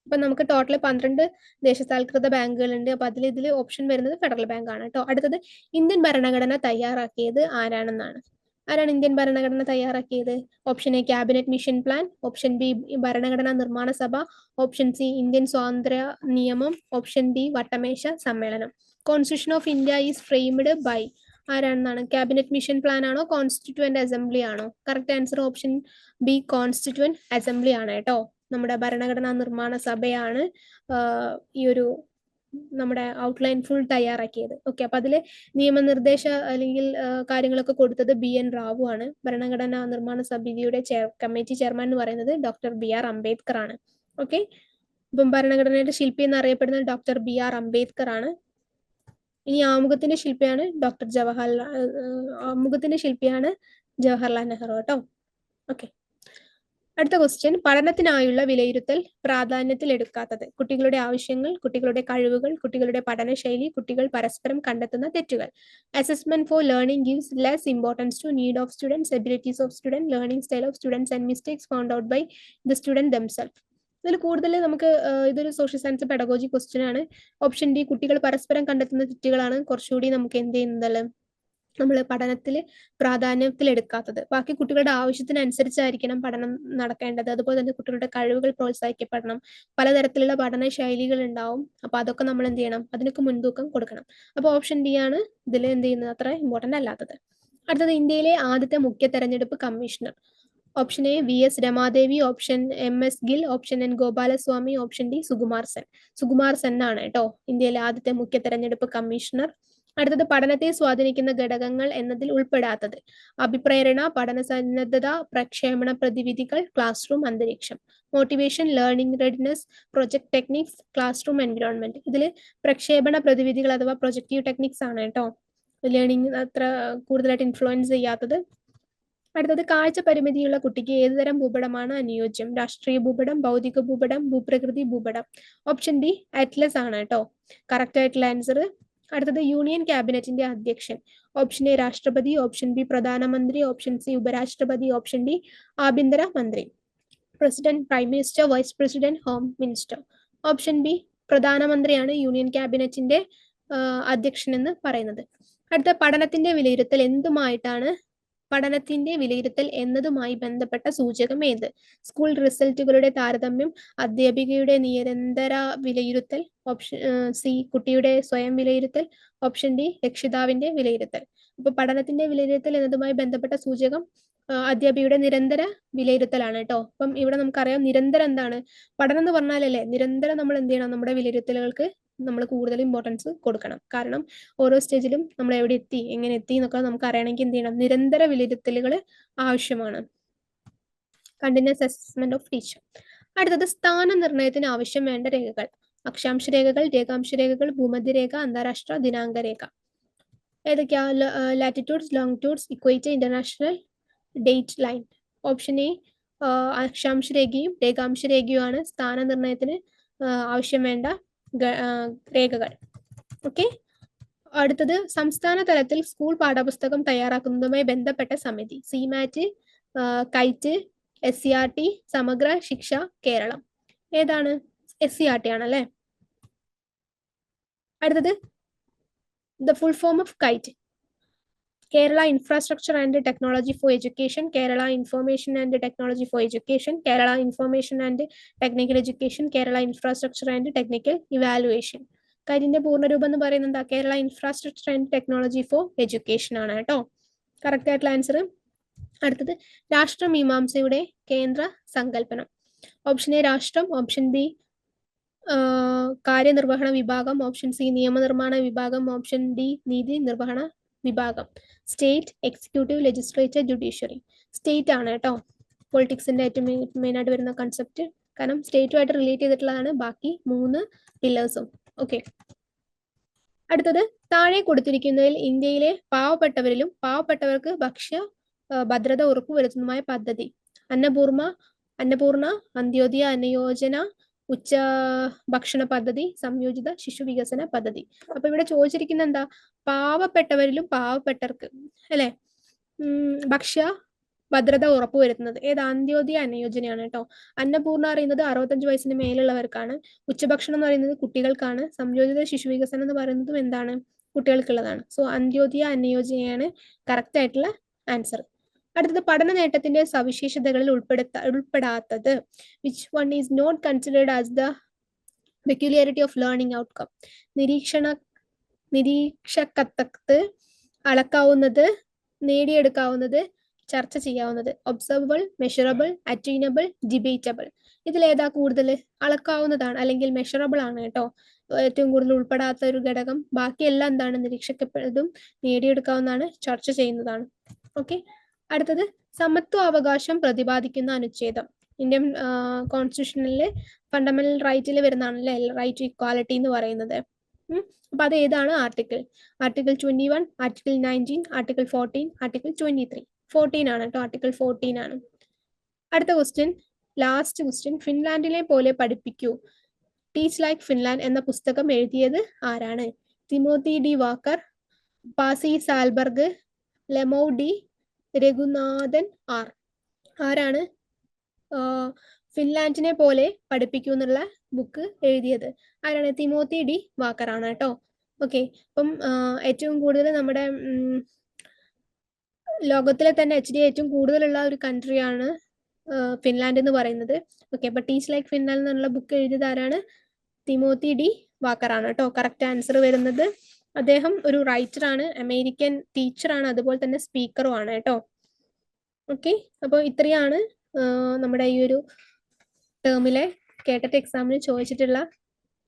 അപ്പൊ നമുക്ക് ടോട്ടൽ 12 ദേശസാൽകൃത ബാങ്കുകളുണ്ട്. അപ്പൊ ഇതിൽ ഓപ്ഷൻ വരുന്നത് ഫെഡറൽ ബാങ്ക് ആണ് കേട്ടോ. അടുത്തത് ഇന്ത്യൻ ഭരണഘടന തയ്യാറാക്കിയത് ആരാണെന്നാണ്? ആരാണ് ഇന്ത്യൻ ഭരണഘടന തയ്യാറാക്കിയത്? Option A cabinet Mission plan, option B ഭരണഘടനാ നിർമ്മാണ സഭ, ഓപ്ഷൻ സി ഇന്ത്യൻ സ്വാതന്ത്ര്യ നിയമം, ഓപ്ഷൻ ഡി വട്ടമേശ സമ്മേളനം. Constitution of India is framed by ആരാണെന്നാണ്? ക്യാബിനറ്റ് മിഷൻ പ്ലാൻ ആണോ, കോൺസ്റ്റിറ്റ്യൂവന്റ് അസംബ്ലി ആണോ? Correct answer option B Constituent Assembly ആണ് കേട്ടോ. നമ്മുടെ ഭരണഘടനാ നിർമ്മാണ സഭയാണ് ഈ ഒരു നമ്മുടെ ഔട്ട്ലൈൻ ഫുൾ തയ്യാറാക്കിയത്. ഓക്കെ, അപ്പൊ അതില് നിയമനിർദ്ദേശ അല്ലെങ്കിൽ കാര്യങ്ങളൊക്കെ കൊടുത്തത് BN റാവു ആണ്. ഭരണഘടനാ നിർമ്മാണ സമിതിയുടെ കമ്മിറ്റി ചെയർമാൻ എന്ന് പറയുന്നത് ഡോക്ടർ BR അംബേദ്കർ ആണ്. ഓക്കെ, ഇപ്പം ഭരണഘടനയുടെ ശില്പി എന്നറിയപ്പെടുന്നത് ഡോക്ടർ BR അംബേദ്കർ ആണ്. ഇനി ആമുഖത്തിന്റെ ശില്പിയാണ് ജവഹർലാൽ നെഹ്റു കേട്ടോ. ഓക്കെ, അടുത്ത ക്വസ്റ്റ്യൻ: പഠനത്തിനായുള്ള വിലയിരുത്തൽ പ്രാധാന്യത്തിൽ എടുക്കാത്തത്? കുട്ടികളുടെ ആവശ്യങ്ങൾ, കുട്ടികളുടെ കഴിവുകൾ, കുട്ടികളുടെ പഠനശൈലി, കുട്ടികൾ പരസ്പരം കണ്ടെത്തുന്ന തെറ്റുകൾ. Assessment for learning gives less importance to need of students, abilities of student, learning style of students and mistakes found out by the student themself. ഇതിൽ കൂടുതൽ നമുക്ക് ഇതൊരു സോഷ്യൽ സയൻസ് പെഡഗോജി ക്വസ്റ്റ്യൻ ആണ്. ഓപ്ഷൻ ഡി കുട്ടികൾ പരസ്പരം കണ്ടെത്തുന്ന തെറ്റുകളാണ് കുറച്ചുകൂടി നമുക്ക് എന്ത് ചെയ്യുന്നത്, നമ്മൾ പഠനത്തിൽ പ്രാധാന്യത്തിൽ എടുക്കാത്തത്. ബാക്കി കുട്ടികളുടെ ആവശ്യത്തിനനുസരിച്ചായിരിക്കണം പഠനം നടക്കേണ്ടത്. അതുപോലെ തന്നെ കുട്ടികളുടെ കഴിവുകൾ പ്രോത്സാഹിക്കപ്പെടണം. പലതരത്തിലുള്ള പഠന ശൈലികൾ ഉണ്ടാവും. അപ്പൊ അതൊക്കെ നമ്മൾ എന്ത് ചെയ്യണം, അതിനൊക്കെ മുൻതൂക്കം കൊടുക്കണം. അപ്പൊ ഓപ്ഷൻ ഡി ആണ് ഇതിൽ എന്ത് ചെയ്യുന്നത് അത്ര ഇമ്പോർട്ടന്റ് അല്ലാത്തത്. അടുത്തത് ഇന്ത്യയിലെ ആദ്യത്തെ മുഖ്യ തെരഞ്ഞെടുപ്പ് commissioner. Option A VS Ramadevi, option MS Gill, option N Gopalaswami, option D Sukumar Sen. Sukumar Sen ആണ് കേട്ടോ ഇന്ത്യയിലെ ആദ്യത്തെ മുഖ്യ തെരഞ്ഞെടുപ്പ് കമ്മീഷണർ. അടുത്തത് പഠനത്തെ സ്വാധീനിക്കുന്ന ഘടകങ്ങൾ എന്നതിൽ ഉൾപ്പെടാത്തത്? അഭിപ്രേരണ, പഠന സന്നദ്ധത, പ്രക്ഷേപണ പ്രതിവിധികൾ, ക്ലാസ് റൂം അന്തരീക്ഷം. Motivation, learning readiness, project techniques, class room environment. ഇതിൽ പ്രക്ഷേപണ പ്രതിവിധികൾ അഥവാ പ്രൊജക്റ്റീവ് ടെക്നിക്സ് ആണ് കേട്ടോ ലേണിംഗ് അത്ര കൂടുതലായിട്ട് ഇൻഫ്ലുവൻസ് ചെയ്യാത്തത്. അടുത്തത് കാഴ്ച പരിമിതിയുള്ള കുട്ടിക്ക് ഏതുതരം ഭൂപടമാണ് അനുയോജ്യം? രാഷ്ട്രീയ ഭൂപടം, ഭൗതിക ഭൂപടം, ഭൂപ്രകൃതി ഭൂപടം. ഓപ്ഷൻ ഡി അറ്റ്ലസ് ആണ് കേട്ടോ കറക്റ്റ് ആയിട്ടുള്ള ആൻസർ. അടുത്തത് യൂണിയൻ ക്യാബിനറ്റിന്റെ അധ്യക്ഷൻ. ഓപ്ഷൻ എ രാഷ്ട്രപതി, ഓപ്ഷൻ ബി പ്രധാനമന്ത്രി, ഓപ്ഷൻ സി ഉപരാഷ്ട്രപതി, ഓപ്ഷൻ ഡി ആഭ്യന്തര മന്ത്രി. President, prime minister, vice president, home minister. Option B പ്രധാനമന്ത്രിയാണ് യൂണിയൻ ക്യാബിനറ്റിന്റെ അധ്യക്ഷൻ എന്ന് പറയുന്നത്. അടുത്ത പഠനത്തിന്റെ വിലയിരുത്തൽ എന്നതുമായി ബന്ധപ്പെട്ട സൂചകം ഏത്? സ്കൂൾ റിസൾട്ടുകളുടെ താരതമ്യം, അധ്യാപികയുടെ നിരന്തര വിലയിരുത്തൽ, ഓപ്ഷൻ സി കുട്ടിയുടെ സ്വയം വിലയിരുത്തൽ, ഓപ്ഷൻ ഡി രക്ഷിതാവിന്റെ വിലയിരുത്തൽ. അപ്പൊ പഠനത്തിന്റെ വിലയിരുത്തൽ എന്നതുമായി ബന്ധപ്പെട്ട സൂചകം അധ്യാപികയുടെ നിരന്തര വിലയിരുത്തലാണ് കേട്ടോ. അപ്പം ഇവിടെ നമുക്കറിയാം നിരന്തരം എന്താണ്, പഠനം എന്ന് പറഞ്ഞാലല്ലേ നിരന്തരം നമ്മൾ എന്ത് ചെയ്യണം, നമ്മുടെ വിലയിരുത്തലുകൾക്ക് നമ്മൾ കൂടുതൽ ഇമ്പോർട്ടൻസ് കൊടുക്കണം. കാരണം ഓരോ സ്റ്റേജിലും നമ്മൾ എവിടെ എത്തി, എങ്ങനെ എത്തി എന്നൊക്കെ നമുക്ക് അറിയണമെങ്കിൽ എന്ത് ചെയ്യണം, നിരന്തര വിലയിരുത്തലുകൾ ആവശ്യമാണ്. Continuous assessment of teacher. അടുത്തത് സ്ഥാനനിർണയത്തിന് ആവശ്യം വേണ്ട രേഖകൾ. അക്ഷാംശ രേഖകൾ, രേഖാംശ രേഖകൾ, ഭൂമധ്യരേഖ, അന്താരാഷ്ട്ര ദിനാങ്ക രേഖ. ഏതൊക്കെയാ? Latitudes, longitudes, equator, international date line. Option A അക്ഷാംശ രേഖയും രേഖാംശ രേഖയുമാണ് സ്ഥാനനിർണയത്തിന് ആവശ്യം വേണ്ട രേഖകൾ. ഓക്കെ. അടുത്തത് സംസ്ഥാന തലത്തിൽ സ്കൂൾ പാഠപുസ്തകം തയ്യാറാക്കുന്നതുമായി ബന്ധപ്പെട്ട സമിതി. സിമാറ്റ്, കൈറ്റ്, SCERT, സമഗ്ര ശിക്ഷ കേരളം. ഏതാണ്? SCERT ആണല്ലേ. അടുത്തത് the full form of KITE. Kerala infrastructure and technology for education, Kerala information and technology for education, Kerala information and technical education, Kerala infrastructure and technical evaluation. കൈറ്റിന്റെ പൂർണ്ണരൂപം എന്ന് പറയുന്നത് എന്താ? Kerala infrastructure and technology for education ആണ് കേട്ടോ. കറക്റ്റ് ആയിട്ടുള്ള ആൻസർ. അടുത്തത് രാഷ്ട്രമീമാംസയുടെ കേന്ദ്ര സങ്കല്പനം. ഓപ്ഷൻ എ രാഷ്ട്രം, ഓപ്ഷൻ ബി കാര്യനിർവഹണ വിഭാഗം, ഓപ്ഷൻ സി നിയമനിർമ്മാണ വിഭാഗം, ഓപ്ഷൻ ഡി നീതി നിർവഹണ വിഭാഗം. State, executive, legislature, judiciary. State ആണ് കേട്ടോ. പൊളിറ്റിക്സിന്റെ ഏറ്റവും മെയിൻ ആയിട്ട് വരുന്ന കൺസെപ്റ്റ്. കാരണം സ്റ്റേറ്റുമായിട്ട് റിലേറ്റ് ചെയ്തിട്ടുള്ളതാണ് ബാക്കി 3 പില്ലേഴ്സും. ഓക്കെ. അടുത്തത് താഴെ കൊടുത്തിരിക്കുന്നതിൽ ഇന്ത്യയിലെ പാവപ്പെട്ടവരിലും പാവപ്പെട്ടവർക്ക് ഭക്ഷ്യ ഭദ്രത ഉറപ്പുവരുത്തുന്നതുമായ പദ്ധതി. അന്നപൂർണ, അന്ത്യോദയ അന്നയോജന, ഉച്ച ഭക്ഷണ പദ്ധതി, സംയോജിത ശിശു വികസന പദ്ധതി. അപ്പൊ ഇവിടെ ചോദിച്ചിരിക്കുന്ന എന്താ? പാവപ്പെട്ടവരിലും പാവപ്പെട്ടവർക്ക് അല്ലെ ഭക്ഷ്യ ഭദ്രത ഉറപ്പുവരുത്തുന്നത്. ഏത്? അന്ത്യോദയ അന്നയോജനയാണ് കേട്ടോ. അന്നപൂർണ പറയുന്നത് 65 വയസ്സിന് മേലുള്ളവർക്കാണ്. ഉച്ചഭക്ഷണം എന്ന് പറയുന്നത് കുട്ടികൾക്കാണ്. സംയോജിത ശിശു വികസനം എന്ന് പറയുന്നതും എന്താണ്? കുട്ടികൾക്കുള്ളതാണ്. സോ അന്ത്യോദയ അന്നയോജനയാണ് കറക്റ്റ് ആയിട്ടുള്ള ആൻസർ. അടുത്തത് പഠന നേട്ടത്തിന്റെ സവിശേഷതകളിൽ ഉൾപ്പെടാത്തത്. Which one is not considered as the peculiarity of learning outcome. നിരീക്ഷകത്വത്ത്, അളക്കാവുന്നത്, നേടിയെടുക്കാവുന്നത്, ചർച്ച ചെയ്യാവുന്നത്. Observable, measurable, attainable, debatable. ഇതിലേതാ കൂടുതൽ? അളക്കാവുന്നതാണ് അല്ലെങ്കിൽ മെഷറബിൾ ആണ് കേട്ടോ ഏറ്റവും കൂടുതൽ ഉൾപ്പെടാത്ത ഒരു ഘടകം. ബാക്കിയെല്ലാം എന്താണ്? നിരീക്ഷിക്കപ്പെട്ടതും നേടിയെടുക്കാവുന്നതാണ്, ചർച്ച ചെയ്യുന്നതാണ്. ഓക്കെ. അടുത്തത് സമത്വ അവകാശം പ്രതിപാദിക്കുന്ന അനുച്ഛേദം. ഇന്ത്യൻ കോൺസ്റ്റിറ്റ്യൂഷനിലെ ഫണ്ടമെന്റൽ റൈറ്റിൽ വരുന്നതാണല്ലേ റൈറ്റ് ടു ഇക്വാലിറ്റി എന്ന് പറയുന്നത്. അപ്പൊ അത് ഏതാണ്? Article 21, article 19, article 14, article 23. 14 ആണ് കേട്ടോ. ആർട്ടിക്കിൾ 14 ആണ്. അടുത്ത ക്വസ്റ്റ്യൻ, ലാസ്റ്റ് ക്വസ്റ്റ്യൻ. ഫിൻലാൻഡിലെ പോലെ പഠിപ്പിക്കൂ, ടീച്ച് ലൈക്ക് ഫിൻലാൻഡ് എന്ന പുസ്തകം എഴുതിയത് ആരാണ്? Timothy D Walker, Pasi Sahlberg, Lemo D, Raghunathan R. ആരാണ് ഫിൻലാൻഡിനെ പോലെ പഠിപ്പിക്കൂ എന്നുള്ള ബുക്ക് എഴുതിയത്? ആരാണ്? തിമോത്തി ഡി വാക്കർ ആണ് കേട്ടോ. ഓക്കെ. അപ്പം ഏറ്റവും കൂടുതൽ നമ്മുടെ ലോകത്തിലെ തന്നെ HD ഏറ്റവും കൂടുതലുള്ള ഒരു കൺട്രിയാണ് ഫിൻലാൻഡ് എന്ന് പറയുന്നത്. ഓക്കെ. അപ്പൊ ടീച്ച് ലൈക്ക് ഫിൻലാൻഡ് എന്നുള്ള ബുക്ക് എഴുതിയത് ആരാണ്? തിമോത്തി ഡി വാക്കർ ആണ് കേട്ടോ. കറക്റ്റ് ആൻസർ വരുന്നത്. അദ്ദേഹം ഒരു റൈറ്റർ ആണ്, അമേരിക്കൻ ടീച്ചറാണ്, അതുപോലെ തന്നെ സ്പീക്കറും ആണ് കേട്ടോ. ഓക്കെ. അപ്പോൾ ഇത്രയാണ് നമ്മുടെ ഈ ഒരു ടേമിലെ കേട്ടറ്റ് എക്സാമിന് ചോദിച്ചിട്ടുള്ള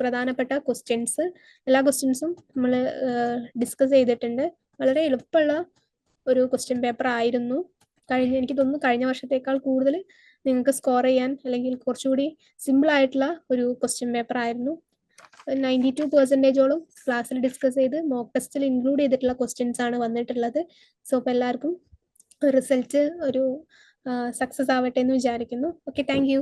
പ്രധാനപ്പെട്ട ക്വസ്റ്റ്യൻസ്. എല്ലാ ക്വസ്റ്റ്യൻസും നമ്മൾ ഡിസ്കസ് ചെയ്തിട്ടുണ്ട്. വളരെ എളുപ്പമുള്ള ഒരു ക്വസ്റ്റ്യൻ പേപ്പർ ആയിരുന്നു. എനിക്ക് തോന്നുന്നു കഴിഞ്ഞ വർഷത്തേക്കാൾ കൂടുതൽ നിങ്ങൾക്ക് സ്കോർ ചെയ്യാൻ അല്ലെങ്കിൽ കുറച്ചുകൂടി സിമ്പിൾ ആയിട്ടുള്ള ഒരു ക്വസ്റ്റ്യൻ പേപ്പർ ആയിരുന്നു. 92% ക്ലാസ്സിൽ ഡിസ്കസ് ചെയ്ത് മോക്ക് ടെസ്റ്റിൽ ഇൻക്ലൂഡ് ചെയ്തിട്ടുള്ള ക്വസ്റ്റ്യൻസ് ആണ് വന്നിട്ടുള്ളത്. സോ അപ്പോൾ എല്ലാവർക്കും റിസൾട്ട് ഒരു സക്സസ് ആവട്ടെ എന്ന് വിചാരിക്കുന്നു. Okay, thank you.